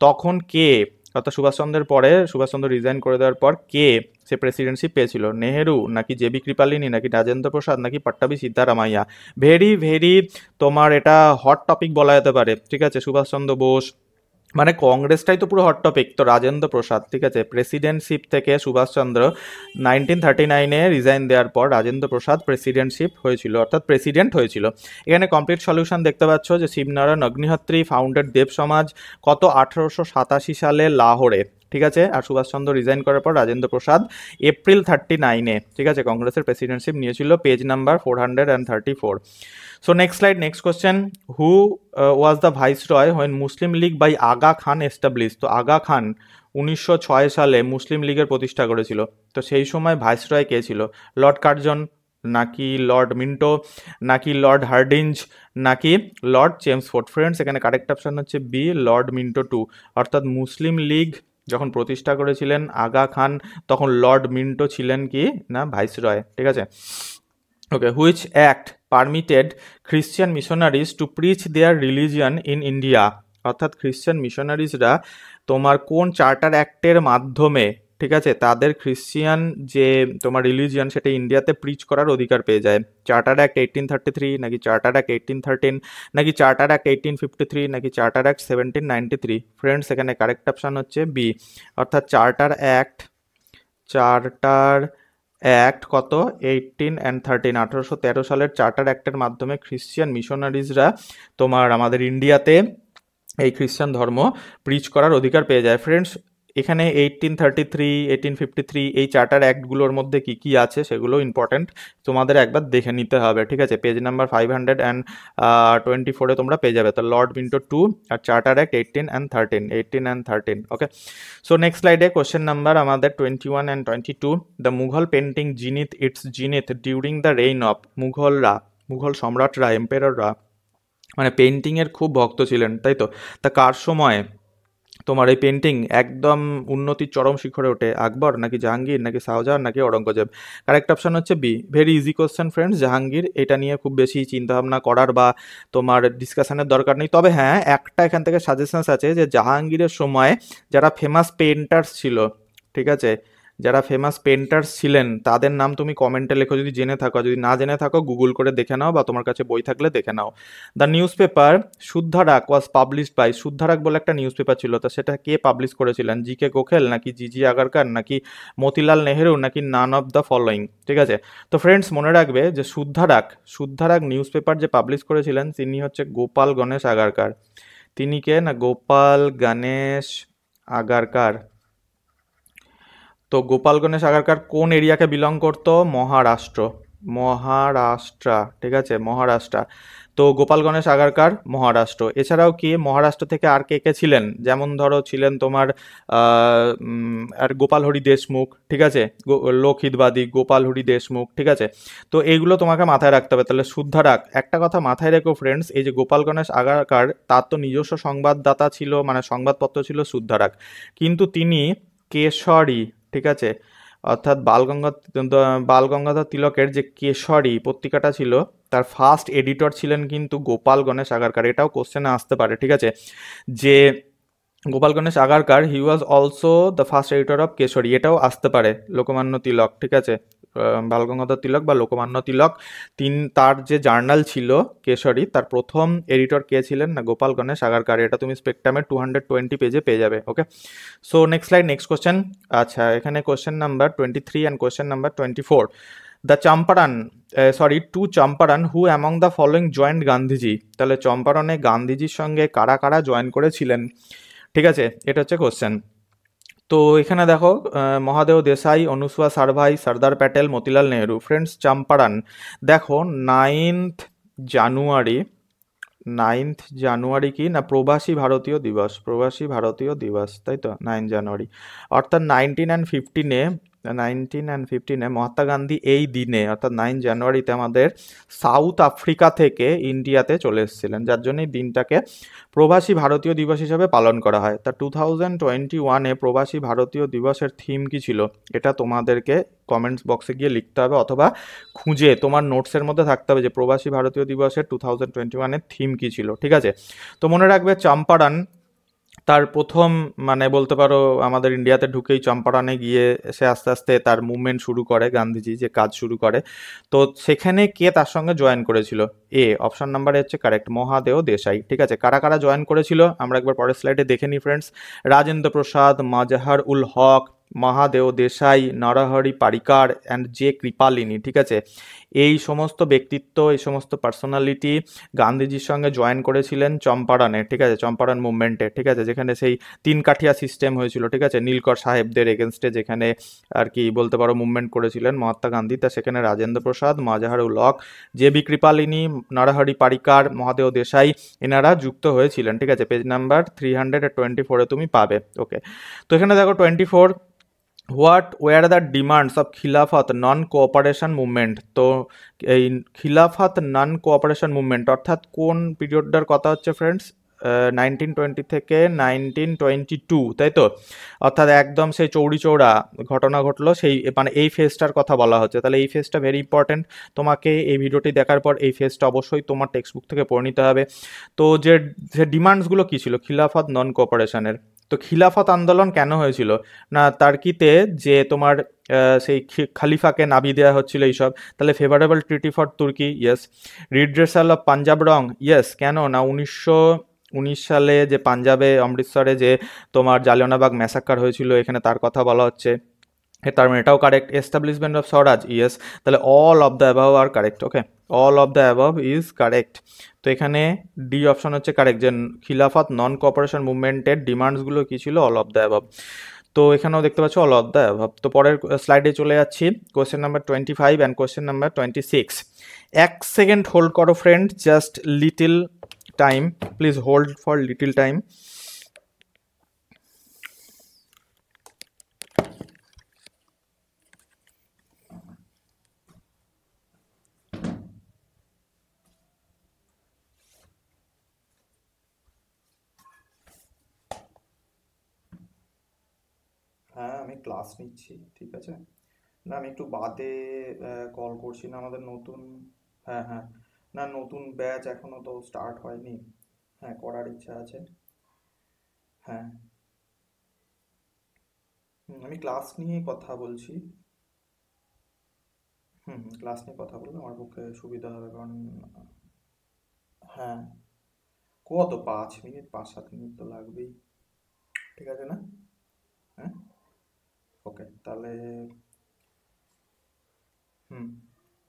তখন কে, অর্থাৎ সুভাষচন্দ্রের পরে সুভাষচন্দ্র রিজাইন করে দেওয়ার পর কে সে প্রেসিডেন্সিপ পেয়েছিল? নেহেরু, নাকি জেবি কৃপালিনী, নাকি রাজেন্দ্র প্রসাদ, নাকি পট্টাভি সিদ্ধারামাইয়া? ভেরি ভেরি তোমার এটা হট টপিক বলা যেতে পারে, ঠিক আছে, সুভাষচন্দ্র বোস, মানে কংগ্রেসটাই তো পুরো হট টপিক। তো রাজেন্দ্র প্রসাদ, ঠিক আছে, প্রেসিডেন্টশিপ থেকে সুভাষচন্দ্র 1939-এ রিজাইন দেওয়ার পর রাজেন্দ্র প্রসাদ প্রেসিডেন্টশিপ হয়েছিল, অর্থাৎ প্রেসিডেন্ট হয়েছিল। এখানে কমপ্লিট সলিউশন দেখতে পাচ্ছ যে শিবনারায়ণ অগ্নিহোত্রী ফাউন্ডেড দেব সমাজ কত 1887 সালে লাহোরে, ঠিক আছে, আর সুভাষচন্দ্র রিজাইন করার পর রাজেন্দ্র প্রসাদ এপ্রিল 39-এ, ঠিক আছে, কংগ্রেসের প্রেসিডেন্টশিপ নিয়েছিল। Page number 434। So next slide, next question, who was the viceroy when Muslim League by Aga Khan established? তো আগা খান 1906 সালে মুসলিম লীগের প্রতিষ্ঠা করেছিল। তো সেই সময় ভাইসরয় কে ছিল? লর্ড কার্জন, নাকি লর্ড মিন্টো, নাকি লর্ড হার্ডিঞ্জ, নাকি লর্ড চেমসফোর্ড? ফ্রেন্ডস, এখানে কারেক্ট অপশন হচ্ছে বি, লর্ড মিন্টো টু। অর্থাৎ মুসলিম লীগ যখন প্রতিষ্ঠা করেছিলেন আগা খান, তখন লর্ড মিন্টো ছিলেন কি না ভাইসরয়, ঠিক আছে। Okay, which act permitted Christian missionaries to preach their religion in India? অর্থাৎ খ্রিশ্চান মিশনারিজরা তোমার কোন চার্টার অ্যাক্টের মাধ্যমে, ঠিক আছে, তাদের খ্রিশ্চিয়ান যে তোমার রিলিজিয়ান সেটা ইন্ডিয়াতে প্রিচ করার অধিকার পেয়ে যায়? চার্টার অ্যাক্ট 1833, নাকি চার্টার অ্যাক্ট 1813, নাকি চার্টার অ্যাক্ট 1853, নাকি চার্টার অ্যাক্ট 1793? ফ্রেন্ডস, এখানে কারেক্ট অপশান হচ্ছে বি, অর্থাৎ চার্টার অ্যাক্ট কত 18 and 13, 1813 সালের চার্টার অ্যাক্টের মাধ্যমে খ্রিশ্চিয়ান মিশনারিজরা তোমার আমাদের ইন্ডিয়াতে এই খ্রিশ্চান ধর্ম প্রিচ করার অধিকার পেয়ে যায়। ফ্রেন্ডস, এখানে 1833, 1853 এই চার্টার অ্যাক্টগুলোর মধ্যে কি কি আছে সেগুলো ইম্পর্টেন্ট, তোমাদের একবার দেখে নিতে হবে, ঠিক আছে। পেজ নাম্বার 524-এ তোমরা পেয়ে যাবে। তো লর্ড মিন্টো টু আর charter act 18 and 13। Okay, so next স্লাইডে কোশ্চেন নাম্বার আমাদের 21 and 22, the Mughal painting zenith it's zenith during the reign of? Mughal সম্রাটরা, এম্পেরররা মানে পেন্টিংয়ের খুব ভক্ত ছিলেন, তাই তো? তা কার সময় তোমার এই পেন্টিং একদম উন্নতির চরম শিখরে ওঠে? আকবর, নাকি জাহাঙ্গীর, নাকি শাহজাহান, নাকি ঔরঙ্গজেব? কারেক্ট অপশন হচ্ছে B, very easy question friends, Jahangir. এটা নিয়ে খুব বেশি চিন্তাভাবনা করার বা তোমার ডিসকাশনের দরকার নেই। তবে হ্যাঁ, একটা এখান থেকে সাজেশনস আছে যে জাহাঙ্গীরের সময় যারা ফেমাস পেন্টার্স ছিল, ঠিক আছে, যারা ফেমাস পেন্টার্স ছিলেন তাদের নাম তুমি কমেন্টে লেখো যদি জেনে থাকো, যদি না জেনে থাকো গুগল করে দেখে নাও, বা তোমার কাছে বই থাকলে দেখে নাও। The news paper Sudharak was published by, Sudharak বলে একটা নিউজ পেপার ছিল, তো সেটা কে পাবলিশ করেছিলেন? জি.কে গোখেল, নাকি জি.জি. আগারকার, নাকি মতিলাল নেহেরু, নাকি নান অফ দ্য ফলোয়িং? ঠিক আছে, তো ফ্রেন্ডস মনে রাখবে যে শুদ্ধারাক নিউজ পেপার যে পাবলিশ করেছিলেন তিনি হচ্ছে গোপাল গণেশ আগারকার। তিনি কে না? গোপাল গণেশ আগারকার। তো গোপাল গণেশ আগারকার কোন এরিয়াকে বিলং করতো? মহারাষ্ট্র, ঠিক আছে, মহারাষ্ট্র। তো গোপাল গণেশ আগারকার মহারাষ্ট্র। এছাড়াও কি মহারাষ্ট্র থেকে আর কে কে ছিলেন? যেমন ধরো ছিলেন তোমার আর গোপাল হরি দেশমুখ, ঠিক আছে, লোকহিতবাদী গোপাল হরি দেশমুখ, ঠিক আছে। তো এইগুলো তোমাকে মাথায় রাখতে হবে। তাহলে শুদ্ধারাক, একটা কথা মাথায় রেখো ফ্রেন্ডস, এই যে গোপাল গণেশ আগারকার তার তো নিজস্ব সংবাদদাতা ছিল, মানে সংবাদপত্র ছিল শুদ্ধারাক, কিন্তু তিনি কেশরী, ঠিক আছে, অর্থাৎ বালগঙ্গাধর তিলকের যে কেশরী পত্রিকাটা ছিল তার ফার্স্ট এডিটর ছিলেন কিন্তু গোপাল গণেশ আগারকার। এটাও কোশ্চেনে আসতে পারে, ঠিক আছে, যে Gopal Ganesh Agarkar he was also the first editor of Kesari, এটাও আসতে পারে, লোকমান্য তিলক, ঠিক আছে, বাল গঙ্গাধর তিলক বা লোকমান্য তিলক, তার যে জার্নাল ছিল কেশরী, তার প্রথম এডিটর কে ছিলেন না গোপাল গণেশ আগারকার। এটা তুমি স্পেকট্রামের 220 পেজে পেয়ে যাবে। Okay, so next slide, next question. আচ্ছা, এখানে question number 23 and question number 24। The Champaran to Champaran who among the following joined Gandhiji. তাহলে চম্পারণে গান্ধীজির সঙ্গে কারা কারা জয়েন করেছিলেন, ঠিক আছে, এটা হচ্ছে কোশ্চেন। তো এখানে দেখো মহাদেও দেশাই, অনুসুয়া সারভাই, সর্দার প্যাটেল, মতিলাল নেহরু। ফ্রেন্ডস, চম্পারণ দেখো 9th জানুয়ারি কি না প্রবাসী ভারতীয় দিবস, তাই তো 9 জানুয়ারি, অর্থাৎ 19 and 15-এ মহাত্মা গান্ধী এই দিনে অর্থাৎ 9 জানুয়ারিতে আমাদের সাউথ আফ্রিকা থেকে ইন্ডিয়াতে চলে এসেছিলেন, যার জন্য এই দিনটাকে প্রবাসী ভারতীয় দিবস হিসাবে পালন করা হয়। তা 2021-এ প্রবাসী ভারতীয় দিবসের থিম কি ছিল, এটা তোমাদেরকে কমেন্টস বক্সে গিয়ে লিখতে হবে, অথবা খুঁজে তোমার নোটসের মধ্যে থাকতে হবে যে প্রবাসী ভারতীয় দিবসের 2021-এর থিম কি ছিল, ঠিক আছে। তো মনে রাখবে চম্পারণ তার প্রথম মানে বলতে পারো আমাদের ইন্ডিয়াতে ঢুকেই চম্পারণে গিয়ে সে আস্তে আস্তে তার মুভমেন্ট শুরু করে, গান্ধীজি যে কাজ শুরু করে। তো সেখানে কে তার সঙ্গে জয়েন করেছিল, অপশন নাম্বার হচ্ছে কারেক্ট, মহাদেও দেশাই, ঠিক আছে। কারা কারা জয়েন করেছিল আমরা একবার পরের স্লাইডে দেখে নিই friends. Rajendra Prasad, Mazhar ul Haq, Mahadev Desai, Narhari Parikh and J Kripalani, ঠিক আছে। এই সমস্ত ব্যক্তিত্ব, এই সমস্ত পার্সোনালিটি গান্ধীজির সঙ্গে জয়েন করেছিলেন চম্পারণে, ঠিক আছে, চম্পারণ মুভমেন্টে, ঠিক আছে, যেখানে সেই 3 কাঠিয়া সিস্টেম হয়েছিল, ঠিক আছে, নীলকর সাহেবদের এগেনস্টে যেখানে আর কি বলতে পারো মুভমেন্ট করেছিলেন মহাত্মা গান্ধী। তা সেখানে রাজেন্দ্র প্রসাদ, মাজহার উল হক, জে বি কৃপালিনী, নরহরি পারিকার, মহাদেও দেশাই এনারা যুক্ত হয়েছিলেন, ঠিক আছে। পেজ নাম্বার 324-এ তুমি পাবে। ওকে, তো এখানে দেখো 24, what were the demands of খিলাফত নন কোঅপারেশন মুভমেন্ট। তো এই খিলাফত নন কোঅপারেশন মুভমেন্ট অর্থাৎ কোন পিরিয়ডটার কথা হচ্ছে ফ্রেন্ডস, 1920 থেকে 1922, তাই তো, অর্থাৎ একদম সেই চৌরা ঘটনা ঘটলো সেই মানে এই ফেজটার কথা বলা হচ্ছে। তাহলে এই ফেজটা ভেরি ইম্পর্টেন্ট, তোমাকে এই ভিডিওটি দেখার পর এই ফেজটা অবশ্যই তোমার টেক্সট বুক থেকে পড়ে নিতে হবে। তো যে ডিমান্ডসগুলো কী ছিল খিলাফত নন কোঅপারেশনের, তো খিলাফত আন্দোলন কেন হয়েছিল না তার্কিতে যে তোমার সেই খালিফাকে নাবি দেওয়া হচ্ছিল এইসব। তাহলে ফেভারেবল ট্রিটি ফর তুর্কি, yes. Redressal of Punjab wrong, yes. কেন না 1919 সালে যে পাঞ্জাবে অমৃতসরে যে তোমার জালিয়ানওয়ালাবাগ ম্যাসাকার হয়েছিল, এখানে তার কথা বলা হচ্ছে, তার মানে এটাও correct. Establishment of swaraj, yes. তাহলে all of the above are correct. Okay, all of the above is correct. তো এখানে ডি অপশন হচ্ছে কারেক্ট, যে খিলাফত নন কোঅপারেশন মুভমেন্টের ডিমান্ডসগুলো কী ছিল, অল অফ দ্য অ্যাবাভ। তো এখানেও দেখতে পাচ্ছ অল অফ দ্য অ্যাবাভ। তো পরের স্লাইডে চলে যাচ্ছি, question number 25 and question number 26। 1 second hold করো friend, just little time, please hold for little time. হ্যাঁ, আমি ক্লাস নিচ্ছি, ঠিক আছে। না আমি একটু বাদে কল করছি না, আমাদের নতুন, হ্যাঁ হ্যাঁ, না নতুন ব্যাচ এখনো তো স্টার্ট হয়নি, হ্যাঁ করার ইচ্ছা আছে। হ্যাঁ, আমি ক্লাস নিয়ে কথা বলছি। ক্লাস নিয়ে কথা বললে আমার পক্ষে সুবিধা হবে, কারণ হ্যাঁ, কত 5 মিনিট, 5-7 মিনিট তো লাগবেই, ঠিক আছে না? হ্যাঁ, ওকে তাহলে, হুম,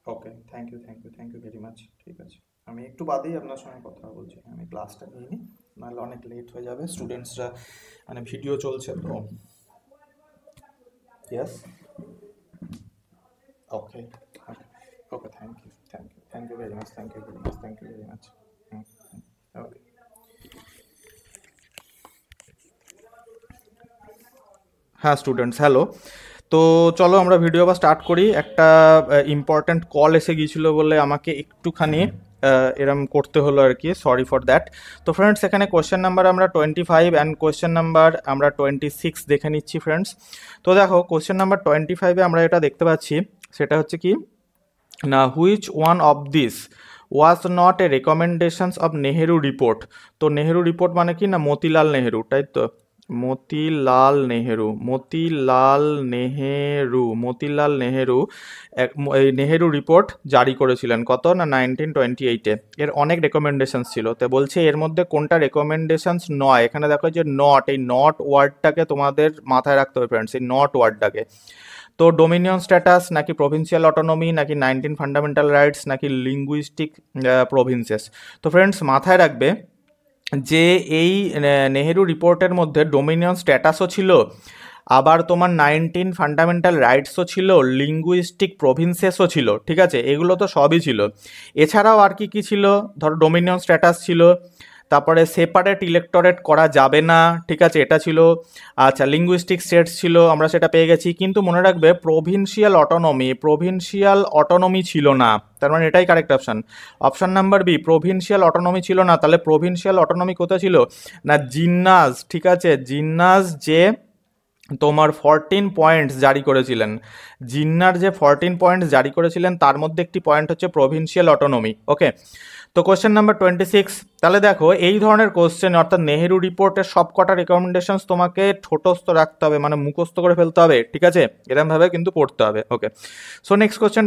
ওকে, থ্যাংক ইউ ভেরি মাচ, ঠিক আছে। আমি একটু বাদেই আপনার সঙ্গে কথা বলছি, আমি ক্লাসটা নিয়ে নিই, নাহলে অনেক লেট হয়ে যাবে, স্টুডেন্টসরা মানে ভিডিও চলছে তো। Yes, okay, okay, thank you very much, thank you very much, okay. হ্যাঁ স্টুডেন্টস, হ্যালো। তো চলো আমরা ভিডিও আবার স্টার্ট করি। একটা ইম্পর্ট্যান্ট কল এসে গিয়েছিল বলে আমাকে একটুখানি এরম করতে হলো আর কি, সরি ফর দ্যাট। তো ফ্রেন্ডস এখানে কোয়েশ্চেন নাম্বার আমরা 25 অ্যান্ড কোয়েশ্চেন নাম্বার আমরা 26 দেখে নিচ্ছি ফ্রেন্ডস। তো দেখো কোয়েশ্চেন নাম্বার 25-এ আমরা এটা দেখতে পাচ্ছি, সেটা হচ্ছে কি না, which one of this was not a recommendations of Nehru report. তো নেহেরু রিপোর্ট মানে কি না মতিলাল নেহেরু, তাই তো, মতিলাল নেহেরু, এই নেহেরু রিপোর্ট জারি করেছিলেন কত না 1928-এ। এর অনেক রেকমেন্ডেশনস ছিল, তো বলছে এর মধ্যে কোনটা রেকমেন্ডেশনস নয়। এখানে দেখো যে নট, এই নট ওয়ার্ডটাকে তোমাদের মাথায় রাখতে হবে ফ্রেন্ডস, এই নট ওয়ার্ডটাকে। তো ডোমিনিয়ন স্ট্যাটাস নাকি প্রভিন্সিয়াল অটোনমি নাকি 19 ফান্ডামেন্টাল রাইটস নাকি লিঙ্গুইস্টিক প্রভিন্সেস। তো ফ্রেন্ডস মাথায় রাখবে যে এই নেহেরু রিপোর্টের মধ্যে ডোমিনিয়ন স্ট্যাটাসও ছিল, আবার তোমার 19 ফান্ডামেন্টাল রাইটসও ছিল, লিঙ্গুইস্টিক প্রভিন্সেসও ছিল, ঠিক আছে, এগুলো তো সবই ছিল। এছাড়াও আর কি কি ছিল, ধরো ডোমিনিয়ন স্ট্যাটাস ছিল, তারপরে সেপারেট ইলেক্টরেট করা যাবে না, ঠিক আছে, এটা ছিল। আচ্ছা, লিঙ্গুইস্টিক স্টেটস ছিল, আমরা সেটা পেয়ে গেছি, কিন্তু মনে রাখবে প্রভিন্সিয়াল অটোনমি ছিল না। তার মানে এটাই correct option, option number B, provincial autonomy ছিল না। তাহলে প্রভিন্সিয়াল অটোনমি কোথায় ছিল না জিন্নাস, ঠিক আছে, জিন্নাস যে তোমার 14 পয়েন্টস জারি করেছিলেন, জিন্নার যে 14 পয়েন্টস জারি করেছিলেন তার মধ্যে একটি পয়েন্ট হচ্ছে প্রভিন্সিয়াল অটোনমি। ওকে, তো কোশ্চেন নাম্বার 26। তাহলে দেখো এই ধরনের কোশ্চেন অর্থাৎ নেহেরু রিপোর্টের সবকটা রেকমেন্ডেশনস তোমাকে ঠোঁটস্থ রাখতে হবে, মানে মুখস্থ করে ফেলতে হবে, ঠিক আছে, এরকমভাবে কিন্তু পড়তে হবে। Okay, so next question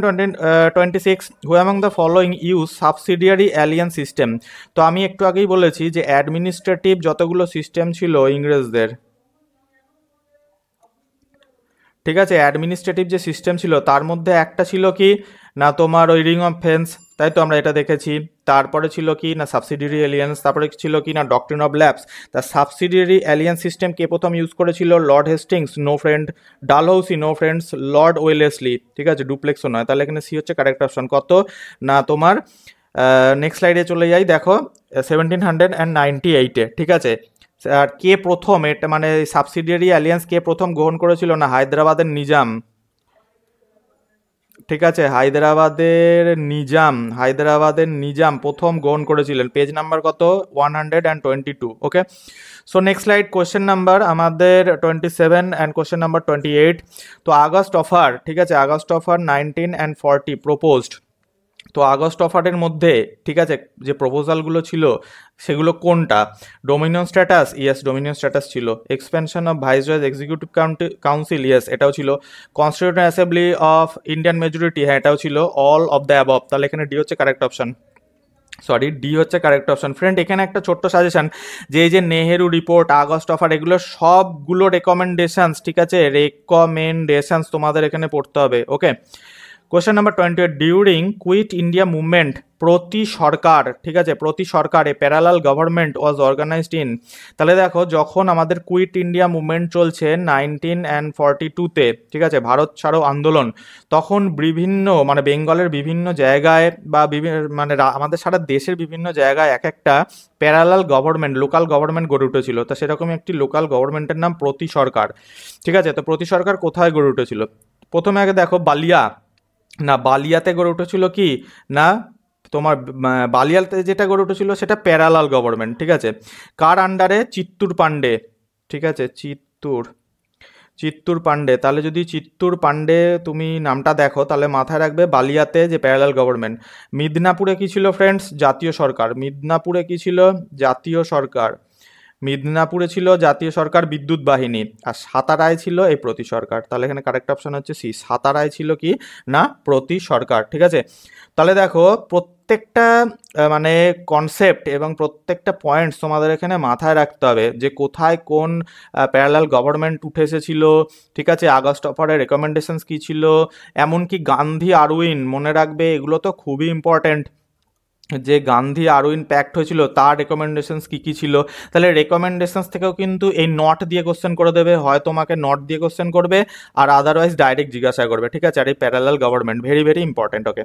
26, who among the following use subsidiary alliance system. তো আমি একটু আগেই বলেছি যে অ্যাডমিনিস্ট্রেটিভ যতগুলো সিস্টেম ছিল ইংরেজদের, ঠিক আছে, অ্যাডমিনিস্ট্রেটিভ যে সিস্টেম ছিল তার মধ্যে একটা ছিল কি না তোমার ওই রিং অফ ফেন্স, তাই তো আমরা এটা দেখেছি। তারপরে ছিল কি না সাবসিডিয়ারি এলিয়েন্স, তারপরে ছিল কি না ডক্ট্রিন অফ ল্যাপস। তা সাবসিডিয়ারি এলিয়েন্স সিস্টেম কে প্রথম ইউজ করেছিল, Lord Hastings, no friend, Dalhousie, no friends, Lord Wellesley, ঠিক আছে, ডুপ্লেক্সও নয়। তাহলে এখানে সি হচ্ছে কারেক্ট অপশন, কত না তোমার নেক্সট স্লাইডে চলে যাই, দেখো 1798-এ, ঠিক আছে। আর কে প্রথম, এটা মানে সাবসিডিয়ারি অ্যালিয়েন্স কে প্রথম গ্রহণ করেছিল না হায়দ্রাবাদের নিজাম, ঠিক আছে, হায়দ্রাবাদের নিজাম প্রথম গ্রহণ করেছিলেন। পেজ নাম্বার কত 122। Okay, so next slide, question number আমাদের 27 অ্যান্ড কোশ্চেন নাম্বার 28। তো আগস্ট অফার, ঠিক আছে, আগস্ট অফার 19 and 40 প্রপোজড। তো আগস্ট অফারের মধ্যে, ঠিক আছে, যে প্রপোজালগুলো ছিল সেগুলো কোনটা, dominion status, yes dominion status ছিল। Expansion of viceroy's executive council, yes এটাও ছিল। Constituent assembly of Indian majority, হ্যাঁ এটাও ছিল। অল অফ দ্য অ্যাবভ, তাহলে এখানে ডি হচ্ছে কারেক্ট অপশন, ডি হচ্ছে কারেক্ট অপশন। ফ্রেন্ড এখানে একটা ছোট্ট সাজেশন, যে এই যে নেহেরু রিপোর্ট, আগস্ট অফার, এগুলো সবগুলো রেকমেন্ডেশনস, ঠিক আছে, রেকমেন্ডেশনস তোমাদের এখানে পড়তে হবে। ওকে, question number 28, during quit India movement Prati Sarkar, ঠিক আছে, Prati Sarkar a parallel government was organized in. তাহলে দেখো যখন আমাদের কুইট ইন্ডিয়া মুভমেন্ট চলছে 1942-তে, ঠিক আছে, ভারত ছাড়ো আন্দোলন, তখন বিভিন্ন মানে বেঙ্গলের বিভিন্ন জায়গায় বা মানে আমাদের সারা দেশের বিভিন্ন জায়গায় এক একটা প্যারালাল গভর্নমেন্ট, লোকাল গভর্নমেন্ট গড়ে উঠেছিল। তো সেরকমই একটি লোকাল গভর্নমেন্টের নাম প্রতি সরকার, ঠিক আছে। তো প্রতি সরকার কোথায় গড়ে উঠেছিল, প্রথমে আগে দেখো বালিয়াতে গড়ে উঠেছিল কি না তোমার বালিয়াতে যেটা গড়ে উঠেছিল সেটা প্যারালাল গভর্নমেন্ট, ঠিক আছে, কার আন্ডারে, চিত্তুর পান্ডে, ঠিক আছে, চিত্তুর পান্ডে। তাহলে যদি চিত্তুর পান্ডে তুমি নামটা দেখো তাহলে মাথায় রাখবে বালিয়াতে যে প্যারালাল গভর্নমেন্ট। মিদনাপুরে কি ছিল ফ্রেন্ডস, জাতীয় সরকার, মিদনাপুরে কি ছিল, মিদনাপুরে ছিল জাতীয় সরকার বিদ্যুৎ বাহিনী, আর সাতারায় ছিল এই প্রতি সরকার। তাহলে এখানে কারেক্ট অপশন হচ্ছে সি, সাতারায় ছিল কি না প্রতি সরকার, ঠিক আছে। তাহলে দেখো প্রত্যেকটা মানে কনসেপ্ট এবং প্রত্যেকটা পয়েন্টস তোমাদের এখানে মাথায় রাখতে হবে, যে কোথায় কোন প্যারালাল গভর্নমেন্ট উঠে এসেছিল, ঠিক আছে, আগস্ট অফারের রেকমেন্ডেশনস কী ছিল, এমনকি গান্ধী আরউইন, মনে রাখবে এগুলো তো খুবই ইম্পর্ট্যান্ট, যে গান্ধী আরউইন প্যাক্ট হয়েছিল তার রেকমেন্ডেশনস কী কী ছিল। তাহলে রেকমেন্ডেশনস থেকেও কিন্তু এই নট দিয়ে কোশ্চেন করে দেবে, হয় তোমাকে নট দিয়ে কোশ্চেন করবে আর আদারওয়াইজ ডাইরেক্ট জিজ্ঞাসা করবে, ঠিক আছে। আর এই parallel government very very important. Okay,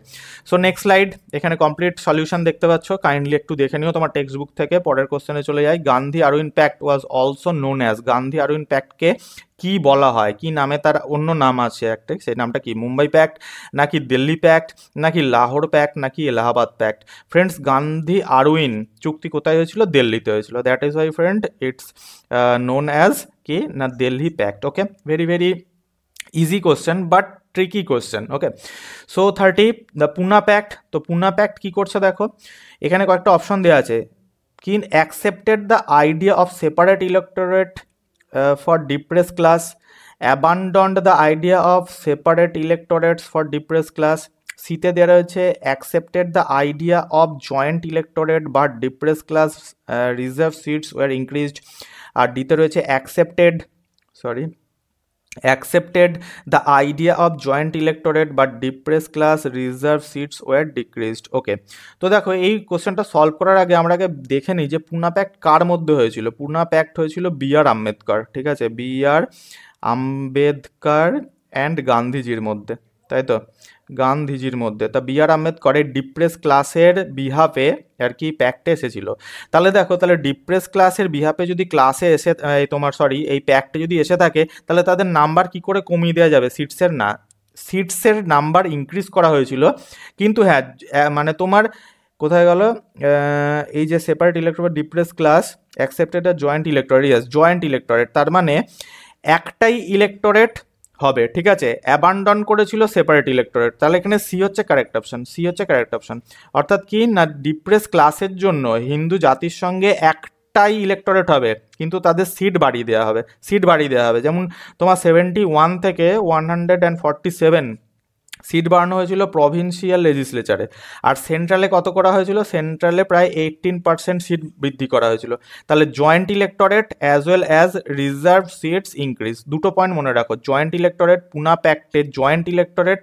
so next slide, এখানে কমপ্লিট সলিউশন দেখতে পাচ্ছ, কাইন্ডলি একটু দেখে নিও তোমার টেক্সট বুক থেকে। পরের কোশ্চেনে চলে যাই, Gandhi Irwin pact was also known as, Gandhi Irwin প্যাক্টকে কি বলা হয়, কি নামে তার অন্য নাম আছে একটা, সেই নামটা কি, মুম্বাই প্যাক্ট নাকি দিল্লি প্যাক্ট নাকি লাহোর প্যাক্ট নাকি Allahabad pact. Friends Gandhi Irwin চুক্তি কোথায় হয়েছিল, দিল্লিতে হয়েছিল, that is why friend it's known as কি না Delhi pact. Okay, very very easy question but tricky question. Okay, so 30, the Poona pact. তো পুনা প্যাক্ট কি করছে দেখো, এখানে কয়েকটা অপশন দেওয়া আছে, কি accepted the idea of separate electorate for depressed class, abandoned the idea of separate electorates for depressed class. সিতে দেওয়া রয়েছে accepted the idea of joint electorate but depressed class reserve seats were increased. আর ডিতে রয়েছে accepted the idea of joint electorate but depressed class reserve seats were decreased. ওকে, তো দেখো এই কোশ্চেনটা সলভ করার আগে আমরা আগে দেখে নিই যে পুনা প্যাক্ট কার মধ্যে হয়েছিল। পুনা প্যাক্ট হয়েছিল বি আর আম্বেদকর, ঠিক আছে, বি আর আম্বেদকর অ্যান্ড গান্ধীজির মধ্যে, তাই তো, গান্ধীজির মধ্যে। তা বি আর আম্বেদকরের ডিপ্রেস ক্লাসের বিহাফে আর কি প্যাক্টে এসেছিল। তাহলে দেখো, তাহলে ডিপ্রেস ক্লাসের বিহাফে যদি ক্লাসে এসে এই প্যাক্টে যদি এসে থাকে, তাহলে তাদের নাম্বার কি করে কমিয়ে দেওয়া যাবে? সিটসের নাম্বার ইনক্রিজ করা হয়েছিল, কিন্তু হ্যাঁ মানে তোমার কোথায় গেল এই যে separate electorate depressed class accepted joint electorate, তার মানে একটাই ইলেক্টোরেট হবে, ঠিক আছে, অ্যাবান্ডন করেছিল সেপারেট ইলেক্টোরেট। তাহলে এখানে সি হচ্ছে কারেক্ট অপশন। অর্থাৎ কি না, ডিপ্রেস ক্লাসের জন্য হিন্দু জাতির সঙ্গে একটাই ইলেক্টোরেট হবে, কিন্তু তাদের সিট বাড়িয়ে দেওয়া হবে। যেমন তোমার 71 থেকে 147 সিট বাড়ানো হয়েছিল প্রভিন্সিয়াল লেজিসলেচারে, আর সেন্ট্রালে কত করা হয়েছিল? সেন্ট্রালে প্রায় 18% সিট বৃদ্ধি করা হয়েছিল। তাহলে joint electorate as well as reserve seats increase. দুটো পয়েন্ট মনে রাখো, জয়েন্ট ইলেক্টোরেট, পুনা প্যাক্টের জয়েন্ট ইলেক্টোরেট,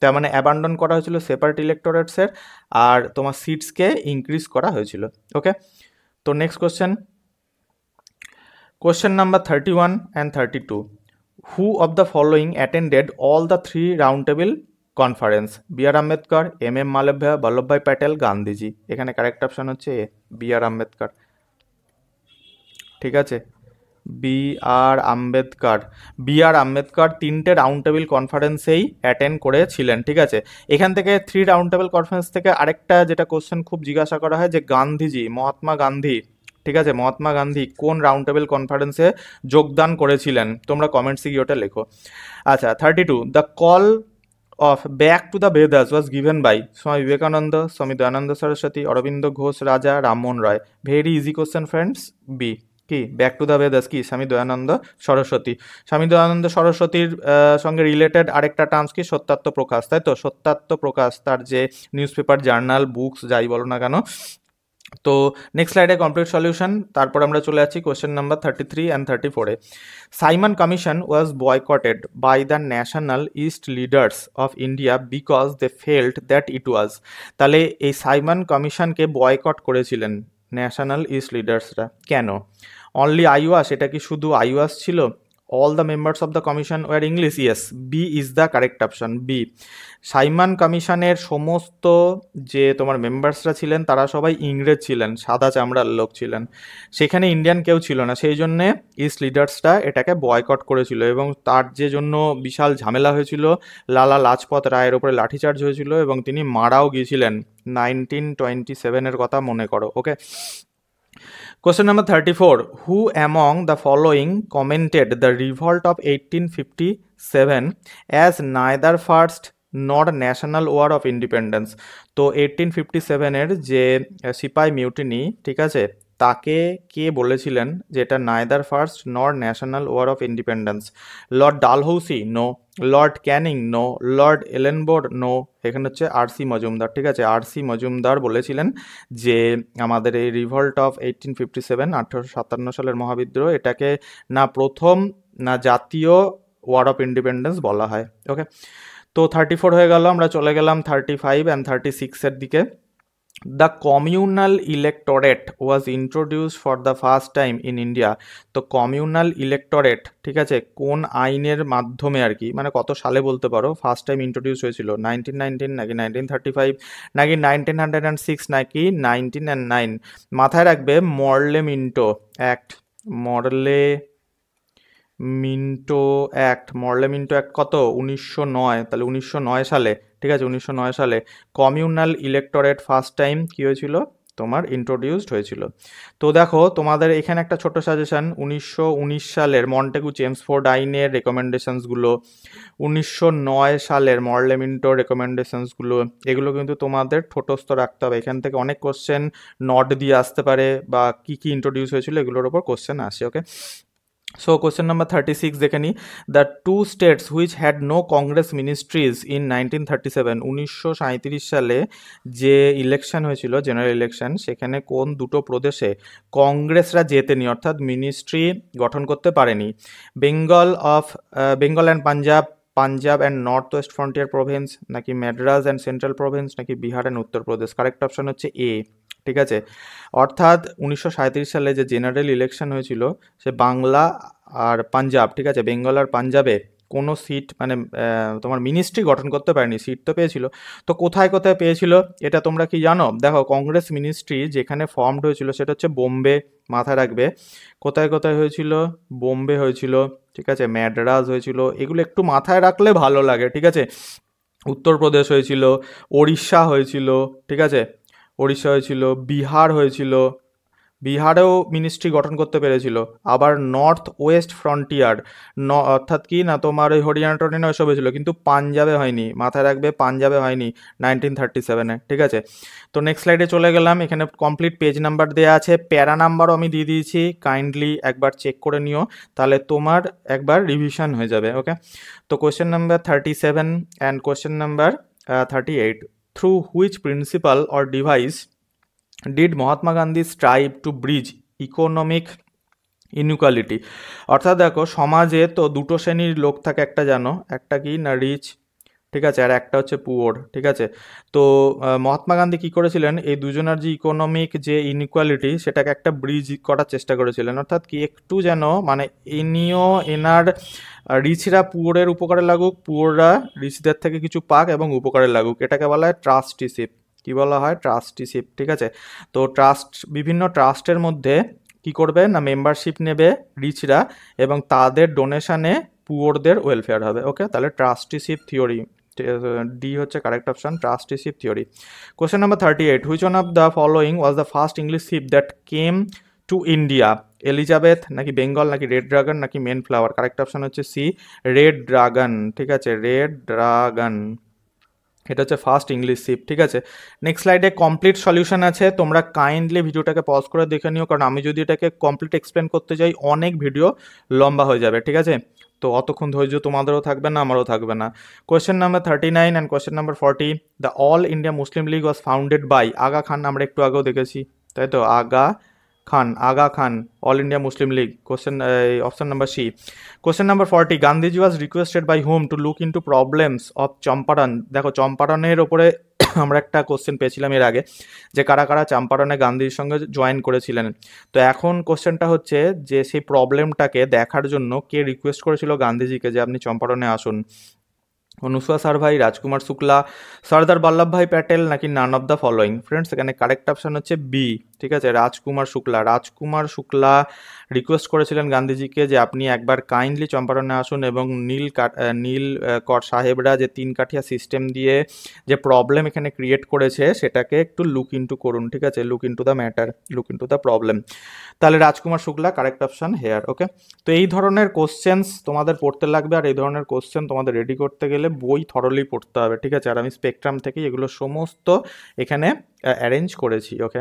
তার মানে অ্যাবান্ডন করা হয়েছিল সেপারেট ইলেক্টোরেটসের, আর তোমার সিটসকে ইনক্রিজ করা হয়েছিল। ওকে, তো next question number 31 and 32. Who of the following attended all the 3 round table conference? B R Ambedkar, M Malviya, Vallabhbhai Patel, Gandhiji. এখানে কারেক্ট অপশন হচ্ছে এ, বি আর আম্বেদকর, ঠিক আছে, বি আর আম্বেদকর 3টে রাউন্ড টেবিল কনফারেন্সেই অ্যাটেন্ড করেছিলেন, ঠিক আছে। এখান থেকে 3 রাউন্ড টেবিল কনফারেন্স থেকে আরেকটা যেটা কোশ্চেন খুব জিজ্ঞাসা করা হয় যে মহাত্মা গান্ধী, ঠিক আছে, মহাত্মা গান্ধী কোন রাউন্ড টেবিল কনফারেন্সে যোগদান করেছিলেন? তোমরা কমেন্ট সিকিওটা লেখো। আচ্ছা, 32, the call of back to the Vedas was given by Swami Vivekananda, Swami Dayananda Saraswati, Aurobindo Ghosh, Raja Rammohn Roy. Very easy question friends, B. কি ব্যাক টু দ্য বেদাস কি? স্বামী দয়ানন্দ সরস্বতীর সঙ্গে রিলেটেড আরেকটা টার্মস কি? সত্যাত্ম প্রকাশ, তাই তো, সত্যাত্ম প্রকাশ তার যে নিউজ পেপার, জার্নাল, বুকস যাই বলো না কেন। তো নেক্সট স্লাইডে কমপ্লিট সলিউশন, তারপর আমরা চলে যাচ্ছি কোয়েশ্চেন নাম্বার 33 and 34-এ। Simon commission was boycotted by the nationalist leaders of India because they felt that it was. তাহলে এই সাইমন কমিশনকে বয়কট করেছিলেন ন্যাশনাল ইস্ট লিডার্সরা, কেন? অনলি আইওয়াস, এটা কি শুধু আইওয়াস ছিল? all the members of the commission were English? Yes, B is the correct option, B. Simon কমিশনের সমস্ত যে তোমার মেম্বার্সরা ছিলেন তারা সবাই ইংরেজ ছিলেন, সাদা চামড়ার লোক ছিলেন, সেখানে ইন্ডিয়ান কেউ ছিল না, সেই জন্যে ইস্ট লিডার্সরা এটাকে বয়কট করেছিল, এবং তার যে জন্য বিশাল ঝামেলা হয়েছিল, লালা লাজপত রায়ের ওপরে লাঠিচার্জ হয়েছিল এবং তিনি মারাও গিয়েছিলেন 1927-এর কথা মনে করো। ওকে, Question number 34. Who among the following commented the revolt of 1857 as neither first nor national war of independence? তো 1857-এর যে সিপাই মিউটিনি, ঠিক আছে, তাকে কে বলেছিলেন যে এটা neither first nor national war of independence? Lord Dalhousie? No. Lord Canning? No. Lord Ellenborough? No. এখানে হচ্ছে আর.সি. মজুমদার, ঠিক আছে, আর.সি. মজুমদার বলেছিলেন যে আমাদের এই রিভল্ট অফ 1857 1857 সালের মহাবিদ্রোহ, এটাকে না প্রথম না জাতীয় ওয়ার অফ ইন্ডিপেন্ডেন্স বলা হয়। ওকে, তো 34 হয়ে গেল, আমরা চলে গেলাম 35 and 36-এর দিকে। The communal electorate was introduced for the first time in India. তো communal electorate, ঠিক আছে, কোন আইনের মাধ্যমে আর কি, মানে কত সালে বলতে পারো ফার্স্ট টাইম ইন্ট্রোডিউস হয়েছিল? 1919 নাকি 1935 নাকি 1906 নাকি 1909? মাথায় রাখবে মরলে-মিন্টো অ্যাক্ট, মরলে-মিন্টো অ্যাক্ট কত? 1909। তাহলে 1909 সালে, ঠিক আছে, 1909 সালে কমিউনাল ইলেক্টোরেট ফার্স্ট টাইম কী হয়েছিল? তোমার ইন্ট্রোডিউসড হয়েছিল। তো দেখো তোমাদের এখানে একটা ছোট সাজেশন, 1919 সালের মন্টেগু চেমসফোর্ড আইনের রেকমেন্ডেশনসগুলো, 1909 সালের মরলে-মিন্টো রেকমেন্ডেশনসগুলো, এগুলো কিন্তু তোমাদের ঠোঁটস্থ রাখতে হবে। এখান থেকে অনেক কোশ্চেন নট দিয়ে আসতে পারে, বা কী কী ইন্ট্রোডিউস হয়েছিল এগুলোর ওপর কোশ্চেন আসে। ওকে, So question number 36 দেখে নি, the two states which had no Congress ministries in 1937, 1937 সালে যে ইলেকশন হয়েছিল জেনারেল ইলেকশন, সেখানে কোন দুটো প্রদেশে কংগ্রেসরা জেতেনি অর্থাৎ মিনিস্ট্রি গঠন করতে পারেনি? Bengal and Punjab and north West frontier Province, নাকি ম্যাড্রাস অ্যান্ড সেন্ট্রাল প্রভিন্স, নাকি Bihar and Uttar Pradesh? Correct option হচ্ছে এ। ঠিক আছে, অর্থাৎ 1937 সালে যে জেনারেল ইলেকশন হয়েছিল সে বাংলা আর পাঞ্জাব, ঠিক আছে, বেঙ্গল আর পাঞ্জাবে কোনো সিট মানে তোমার মিনিস্ট্রি গঠন করতে পারেনি, সিট তো পেয়েছিল। তো কোথায় কোথায় পেয়েছিল এটা তোমরা কি জানো? দেখো, কংগ্রেস মিনিস্ট্রি যেখানে ফর্মড হয়েছিল সেটা হচ্ছে বোম্বে, মাথায় রাখবে। কোথায় কোথায় হয়েছিল? বোম্বে হয়েছিল, ঠিক আছে, ম্যাড্রাস হয়েছিল, এগুলো একটু মাথায় রাখলে ভালো লাগে, ঠিক আছে। উত্তরপ্রদেশ হয়েছিল, ওড়িশা হয়েছিল, ঠিক আছে, ওড়িশা হয়েছিল, বিহার হয়েছিল, বিহারেও মিনিস্ট্রি গঠন করতে পেরেছিল। আবার নর্থ ওয়েস্ট ফ্রন্টিয়ার অর্থাৎ কি না তোমার ওই হরিয়ানা টরিয়ানা ওইসব হয়েছিল, কিন্তু পাঞ্জাবে হয়নি, মাথায় রাখবে, পাঞ্জাবে হয়নি 1937-এ, ঠিক আছে। তো নেক্সট স্লাইডে চলে গেলাম, এখানে কমপ্লিট পেজ নাম্বার দেওয়া আছে, প্যারা নাম্বারও আমি দিয়ে দিয়েছি, কাইন্ডলি একবার চেক করে নিও, তাহলে তোমার একবার রিভিশন হয়ে যাবে। ওকে, তো question number 37 and question number 38, through which principal or device did Mahatma Gandhi strive two bridge economic inequality? অর্থাৎ দেখো, সমাজে তো দুটো শ্রেণীর লোক থাকে, একটা জানো, একটা কি না রিচ, ঠিক আছে, আর একটা হচ্ছে পুওর, ঠিক আছে। তো মহাত্মা গান্ধী কী করেছিলেন, এই দুজনের যে ইকোনমিক যে ইনইকুয়ালিটি সেটাকে একটা ব্রিজ করার চেষ্টা করেছিলেন, অর্থাৎ কি একটু যেন মানে এনার রিচরা পুওরের উপকারে লাগুক, পুওররা রিচদের থেকে কিছু পাক এবং উপকারে লাগুক, এটাকে বলা হয় ট্রাস্টিশিপ। কি বলা হয়? ট্রাস্টিশিপ, ঠিক আছে। তো বিভিন্ন ট্রাস্টের মধ্যে কি করবে না মেম্বারশিপ নেবে রিচরা এবং তাদের ডোনেশনে পুওরদের ওয়েলফেয়ার হবে। ওকে, তাহলে ট্রাস্টিশিপ থিওরি, ডি হচ্ছে correct option, trusteeship theory. Question number 38, which one of the following was the first English sheep that came to India? Elizabeth, নাকি বেঙ্গল, নাকি রেড ড্রাগন, নাকি মেন ফ্লাওয়ার? কারেক্ট অপশন হচ্ছে সি, রেড ড্রাগন, ঠিক আছে, রেড ড্রাগন, এটা হচ্ছে ফার্স্ট ইংলিশ শিপ, ঠিক আছে। নেক্সট স্লাইডে কমপ্লিট সলিউশন আছে, তোমরা কাইন্ডলি ভিডিওটাকে পজ করে দেখে নিও, কারণ আমি যদি এটাকে কমপ্লিট এক্সপ্লেন করতে যাই অনেক ভিডিও লম্বা হয়ে যাবে, ঠিক আছে। তো অতক্ষণ ধৈর্য তোমাদেরও থাকবে না, আমারও থাকবে না। Question number 39 and question number 40, the all India Muslim league was founded by Aga Khan. আমরা একটু আগেও দেখেছি, তাই তো, Aga Khan, all India Muslim league. Question option number C. Question number 40, Gandhiji was requested by home to look into problems of Champaran? দেখো, চম্পারণের ওপরে আমরা একটা কোশ্চেন পেয়েছিলাম এর আগে, যে কারা কারা চম্পারণে গান্ধীর সঙ্গে জয়েন করেছিলেন। তো এখন কোশ্চেনটা হচ্ছে যে সেই প্রবলেমটাকে দেখার জন্য কে রিকোয়েস্ট করেছিল গান্ধীজিকে যে আপনি চম্পারণে আসুন? অনুসুয়া সারভাই, রাজকুমার শুক্লা, সর্দার বল্লভভাই প্যাটেল, নাকি none of the following? Friends, এখানে কারেক্ট অপশন হচ্ছে বি, ঠিক আছে, রাজকুমার শুক্লা রিকোয়েস্ট করেছিলেন গান্ধীজিকে যে আপনি একবার কাইন্ডলি চম্পারণে আসুন এবং নীল কর সাহেবরা যে 3 কাঠিয়া সিস্টেম দিয়ে যে প্রবলেম এখানে ক্রিয়েট করেছে সেটাকে একটু লুক ইন্টু করুন, ঠিক আছে, look into the matter, look into the problem. তাহলে রাজকুমার শুক্লা কারেক্ট অপশন হেয়ার। ওকে, তো এই ধরনের কোশ্চেন্স তোমাদের পড়তে লাগবে, আর এই ধরনের কোশ্চেন তোমাদের রেডি করতে গেলে বই থরলি পড়তে হবে, ঠিক আছে। আর আমি স্পেকট্রাম থেকে এগুলো সমস্ত এখানে অ্যারেঞ্জ করেছি। Okay,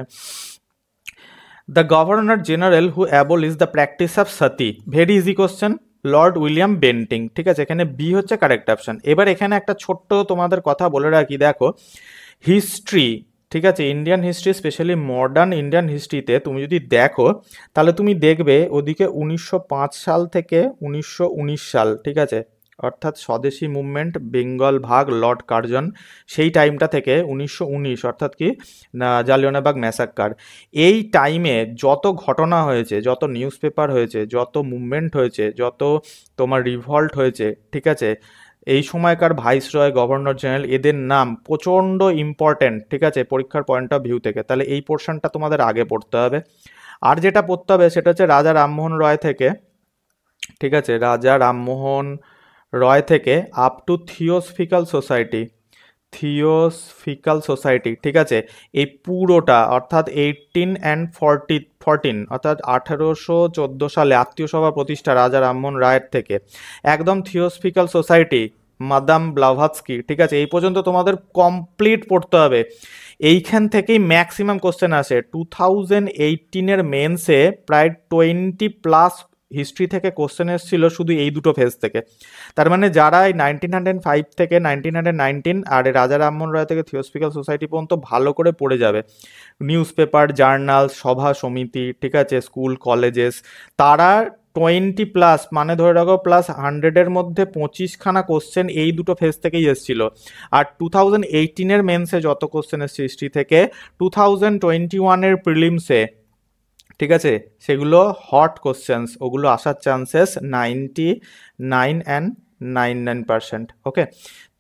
the governor general who abolish the practice of sati? Very easy question, Lord William Bentinck, ঠিক আছে, এখানে বি হচ্ছে কারেক্ট অপশন। এবার এখানে একটা ছোট্ট তোমাদের কথা বলে রাখি, দেখো হিস্ট্রি, ঠিক আছে, Indian history, specially modern Indian হিস্ট্রিতে তুমি যদি দেখো তাহলে তুমি দেখবে ওদিকে 1905 সাল থেকে 1919 সাল, ঠিক আছে, অর্থাৎ স্বদেশি মুভমেন্ট, বেঙ্গল ভাগ, লর্ড কার্জন, সেই টাইমটা থেকে 1919 অর্থাৎ কি না জালিয়ানওয়ালাবাগ ম্যাসাক্কার, এই টাইমে যত ঘটনা হয়েছে, যত নিউজ পেপার হয়েছে, যত মুভমেন্ট হয়েছে, যত তোমার রিভল্ট হয়েছে, ঠিক আছে, এই সময়কার ভাইসরয়, গভর্নর জেনারেল, এদের নাম প্রচণ্ড ইম্পর্টেন্ট, ঠিক আছে, পরীক্ষার পয়েন্ট অফ ভিউ থেকে। তাহলে এই পোর্শনটা তোমাদের আগে পড়তে হবে। আর যেটা পড়তে হবে সেটা হচ্ছে রাজা রামমোহন রয় থেকে, ঠিক আছে, রাজা রামমোহন রয় থেকে আপ টু থিওসফিক্যাল সোসাইটি, ঠিক আছে, এই পুরোটা অর্থাৎ 18 and 14 অর্থাৎ 1814 সালে আত্মীয় সভা প্রতিষ্ঠা রাজা রামমোহন রায়ের থেকে একদম থিওসফিক্যাল সোসাইটি মাদাম ব্লাভাৎস্কি, ঠিক আছে, এই পর্যন্ত তোমাদের কমপ্লিট পড়তে হবে। এইখান থেকেই ম্যাক্সিমাম কোশ্চেন আসে। 2018-এর মেন্সে প্রায় 20+ হিস্ট্রি থেকে কোশ্চেন এসেছিল শুধু এই দুটো ফেজ থেকে। তার মানে যারা এই 1905 থেকে 1919 আর রাজা রামমোহন রায় থেকে থিওসফিক্যাল সোসাইটি পর্যন্ত ভালো করে পড়ে যাবে, নিউজ পেপার, জার্নাল, সভা সমিতি, ঠিক আছে, স্কুল কলেজেস, তারা 20+ মানে ধরে রাখো +100-এর মধ্যে 25খানা কোশ্চেন এই দুটো ফেজ থেকেই এসেছিল। আর 2018-এর মেন্সে যত কোশ্চেন এসছে হিস্ট্রি থেকে, 2021-এর প্রিলিমসে, ঠিক আছে, সেগুলো হট কোশ্চেন্স, ওগুলো আসার চান্সেস 99.99%। ওকে,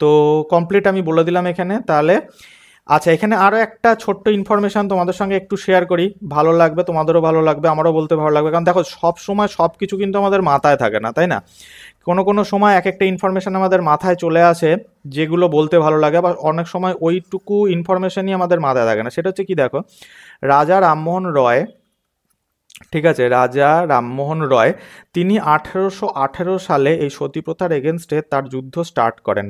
তো কমপ্লিট আমি বলে দিলাম এখানে। তাহলে আচ্ছা, এখানে আরও একটা ছোট্ট ইনফরমেশান তোমাদের সঙ্গে একটু শেয়ার করি, ভালো লাগবে, তোমাদেরও ভালো লাগবে, আমারও বলতে ভালো লাগবে। কারণ দেখো, সব সময় সব কিছু কিন্তু আমাদের মাথায় থাকে না, তাই না? কোনো কোনো সময় এক একটা ইনফরমেশান আমাদের মাথায় চলে আসে যেগুলো বলতে ভালো লাগে, আবার অনেক সময় ওইটুকু ইনফরমেশানই আমাদের মাথায় থাকে না। সেটা হচ্ছে কি, দেখো, রাজা রামমোহন রয়, ঠিক আছে, রাজা রামমোহন রয় তিনি 1818 সালে এই সতী প্রথার এগেনস্টে তার যুদ্ধ স্টার্ট করেন।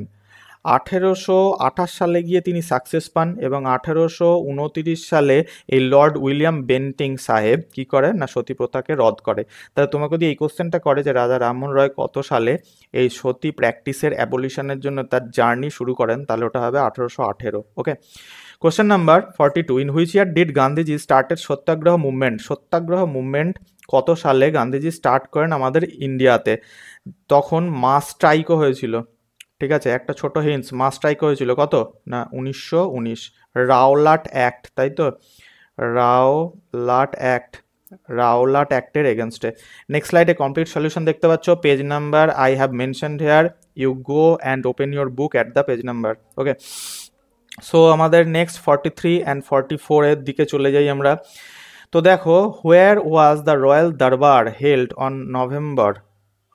1828 সালে গিয়ে তিনি সাকসেস পান এবং 1829 সালে এই লর্ড উইলিয়াম বেন্টিং সাহেব কি করে না সতী প্রথাকে রদ করে। তাহলে তোমাকে যদি এই কোশ্চেনটা করে যে রাজা রামমোহন রয় কত সালে এই সতী প্র্যাকটিসের অ্যাবলিশনের জন্য তার জার্নি শুরু করেন, তাহলে ওটা হবে 1818। Okay, question number 42, in which year did Gandhiji started satyagraha movement? Satyagraha movement কত সালে গান্ধীজি স্টার্ট করেন আমাদের ইন্ডিয়াতে? তখন মাস স্ট্রাইকও হয়েছিল, ঠিক আছে, একটা ছোট হিন্টস, মাস স্ট্রাইক হয়েছিল কত না 1919, রাওলাট অ্যাক্ট, তাই তো, রাওলাট অ্যাক্টের এগেনস্টে। নেক্সট স্লাইডে কমপ্লিট সলিউশন দেখতে পাচ্ছ, page number I have mentioned here, you go and open your book at the page number. Okay, so আমাদের নেক্সট 43 অ্যান্ড 44-এর দিকে চলে যাই আমরা। তো দেখো, where was the royal durbar held on November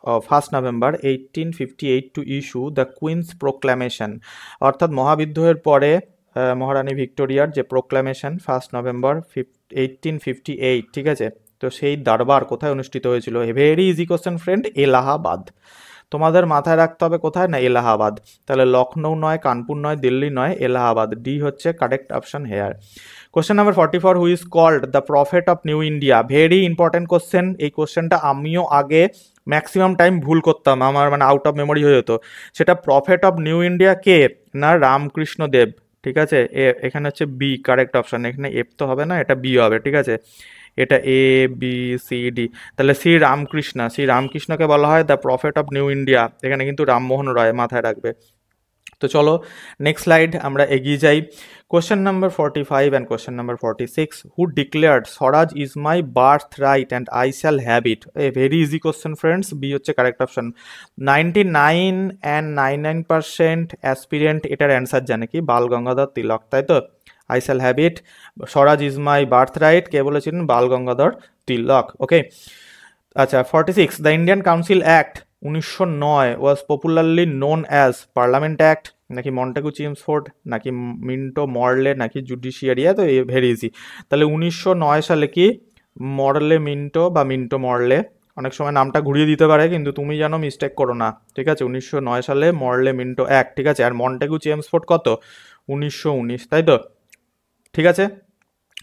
1 November 1858 to issue the queen's proclamation? অর্থাৎ মহাবিদ্রোহের পরে মহারানী ভিক্টোরিয়ার যে প্রোক্লামেশন 1 November 1858, ঠিক আছে, তো সেই দরবার কোথায় অনুষ্ঠিত হয়েছিল? Very easy question friend, Allahabad. তোমাদের মাথায় রাখতে হবে কোথায় না, এলাহাবাদ। তাহলে লখনৌ নয়, কানপুর নয়, দিল্লি নয়, এলাহাবাদ, ডি হচ্ছে correct option here. Question number 44, who is called the prophet of new India? Very important question. এই কোশ্চেনটা আমিও আগে ম্যাক্সিমাম টাইম ভুল করতাম, আমার মানে আউট অফ মেমোরি হয়ে যেত। সেটা প্রফেট অফ নিউ ইন্ডিয়া কে না রামকৃষ্ণ দেব, ঠিক আছে, এখানে হচ্ছে বি কারেক্ট অপশন, এখানে এফ তো হবে না, এটা বি হবে, ঠিক আছে, এটা এ বি সি ডি। তাহলে শ্রী রামকৃষ্ণকে বলা হয় the prophet of new India, এখানে কিন্তু রামমোহন রায়, মাথায় রাখবে। তো চলো নেক্সট স্লাইড আমরা এগিয়ে যাই। Question number 45 and question number 46, who declared swaraj is my birth right and I shall have it? A very easy question friends, B হচ্ছে কারেক্ট অপশন। 99.99% অ্যাসপিরেন্ট এটার অ্যান্সার জানে কি, বাল গঙ্গাধর তিলক, তাই তো। I shall have it, swaraj is my birth right, কে বলেছিলেন? বাল গঙ্গাধর তিলক। ওকে, আচ্ছা 46, the Indian council act 1909 was popularly known as parliament act, নাকি মন্টেগু চেমসফোর্ড, নাকি মিন্টো মরলে, নাকি জুডিশিয়ারি? তো ভেরি ইজি। তাহলে 1909 সালে কি মরলে মিন্টো বা মিন্টো মরলে, অনেক সময় নামটা ঘুরিয়ে দিতে পারে, কিন্তু তুমি জানো মিস্টেক করো না, ঠিক আছে। 1909 সালে মরলে মিন্টো অ্যাক্ট, ঠিক আছে। আর মন্টেগু চেমসফোর্ড কত? 1919, তাই তো, ঠিক আছে।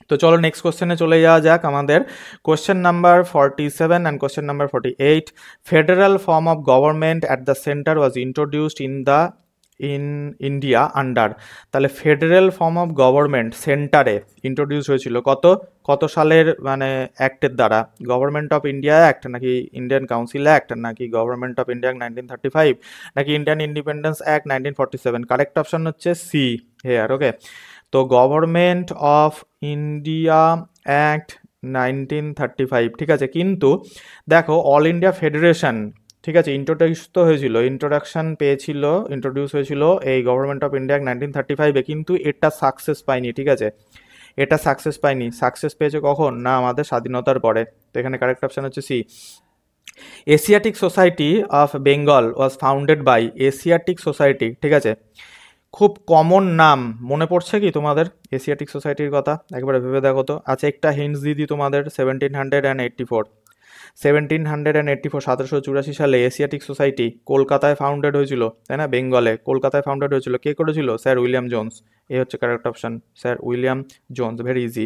তো চলো নেক্সট কোশ্চেনে চলে যাওয়া যাক। আমাদের question number 47 and question number 48, federal form of government at the centre was introduced in India under? তাহলে ফেডারেল ফর্ম অফ গভর্নমেন্ট সেন্টারে ইন্ট্রোডিউস হয়েছিল কত সালের মানে অ্যাক্টের দ্বারা? গভর্নমেন্ট অফ ইন্ডিয়া অ্যাক্ট, নাকি ইন্ডিয়ান কাউন্সিল অ্যাক্ট, নাকি গভর্নমেন্ট অফ ইন্ডিয়া 1935, নাকি Indian independence act 1947? Correct option হচ্ছে সি হেয়ার। ওকে, তো গভর্নমেন্ট অফ ইন্ডিয়া অ্যাক্ট 1935, ঠিক আছে। কিন্তু দেখো, অল ইন্ডিয়া ফেডারেশন, ঠিক আছে, ইন্ট্রোডিউস হয়েছিল এই গভর্নমেন্ট অফ ইন্ডিয়া 1935-এ, কিন্তু এটা সাকসেস পায়নি, ঠিক আছে, এটা সাকসেস পায়নি। সাকসেস পেয়েছে কখন না আমাদের স্বাধীনতার পরে। তো এখানে কারেক্ট অপশন হচ্ছে C. Asiatic society of Bengal was founded by? Asiatic society, ঠিক আছে, খুব কমন নাম, মনে পড়ছে কি তোমাদের এশিয়াটিক সোসাইটির কথা? একবারে ভেবে দেখো তো। আচ্ছা, একটা হিন্টস দিয়ে দিই তোমাদের, 1784, 1784 সালে এশিয়াটিক সোসাইটি কলকাতায় ফাউন্ডেড হয়েছিল, তাই না, বেঙ্গলে, কলকাতায় ফাউন্ডেড হয়েছিল। কে করেছিল? Sir William Jones. এ হচ্ছে correct option, sir William Jones, very easy.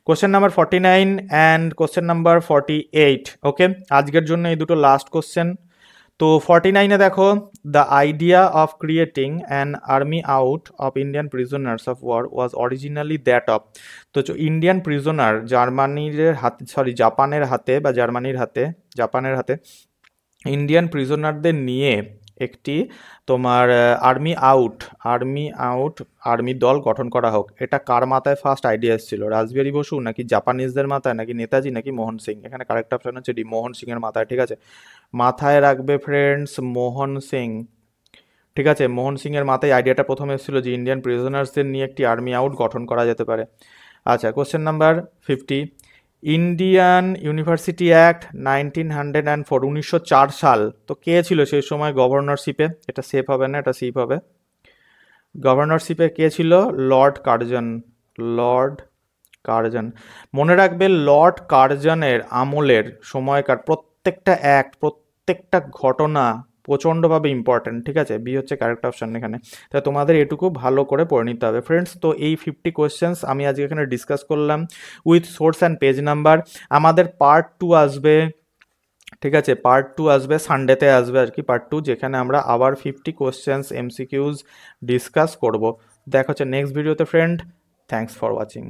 Question number 49 and question number 48। Okay, আজকের জন্য এই দুটো লাস্ট কোশ্চেন। তো 49-এ দেখো, the idea of creating an army out of Indian prisoners of war was originally that of. তো ইন্ডিয়ান প্রিজনার জার্মানির হাতে, সরি জাপানের হাতে বা জাপানের হাতে ইন্ডিয়ান প্রিজনারদের নিয়ে একটি তোমার আর্মি দল গঠন করা হোক। এটা কার মাথায় ফার্স্ট আইডিয়া এসেছিল? রাসবিহারী বসু নাকি জাপানিজদের মাথায় নাকি নেতাজি নাকি মোহন সিং? এখানে কারেক্ট অপশন হচ্ছে ডি, মোহন সিং এর মাথায়। ঠিক আছে, মাথায় রাখবে ফ্রেন্ডস, মোহন সিং। ঠিক আছে, মোহন সিং এর মাথায় আইডিয়াটা প্রথমে এসেছিল যে ইন্ডিয়ান প্রিজনার্সদের নিয়ে একটি আর্মি আউট গঠন করা যেতে পারে। আচ্ছা, question number 50, Indian university act 1904, 1904 সাল। তো কে ছিল সেই সময় গভর্নরশিপে? এটা সেফ হবে না, এটা সিপ হবে। গভর্নরশিপে কে ছিল? Lord Curzon. মনে রাখবে, লর্ড কার্জনের আমলের সময়কার প্রত্যেকটা ঘটনা প্রচণ্ডভাবে ইম্পর্ট্যান্ট। ঠিক আছে, বি হচ্ছে কারেক্ট অপশন এখানে। তাই তোমাদের এটুকু ভালো করে পড়ে নিতে হবে ফ্রেন্ডস। তো এই 50 কোয়েশ্চেন্স আমি আজকে এখানে ডিসকাস করলাম with source and page number. আমাদের পার্ট 2 আসবে, ঠিক আছে, পার্ট 2 আসবে সানডেতে আসবে আর কি, পার্ট 2, যেখানে আমরা আবার 50 কোয়েশ্চেন্স এমসিকিউজ ডিসকাস করব। দেখা হচ্ছে নেক্সট ভিডিওতে ফ্রেন্ড। Thanks for watching.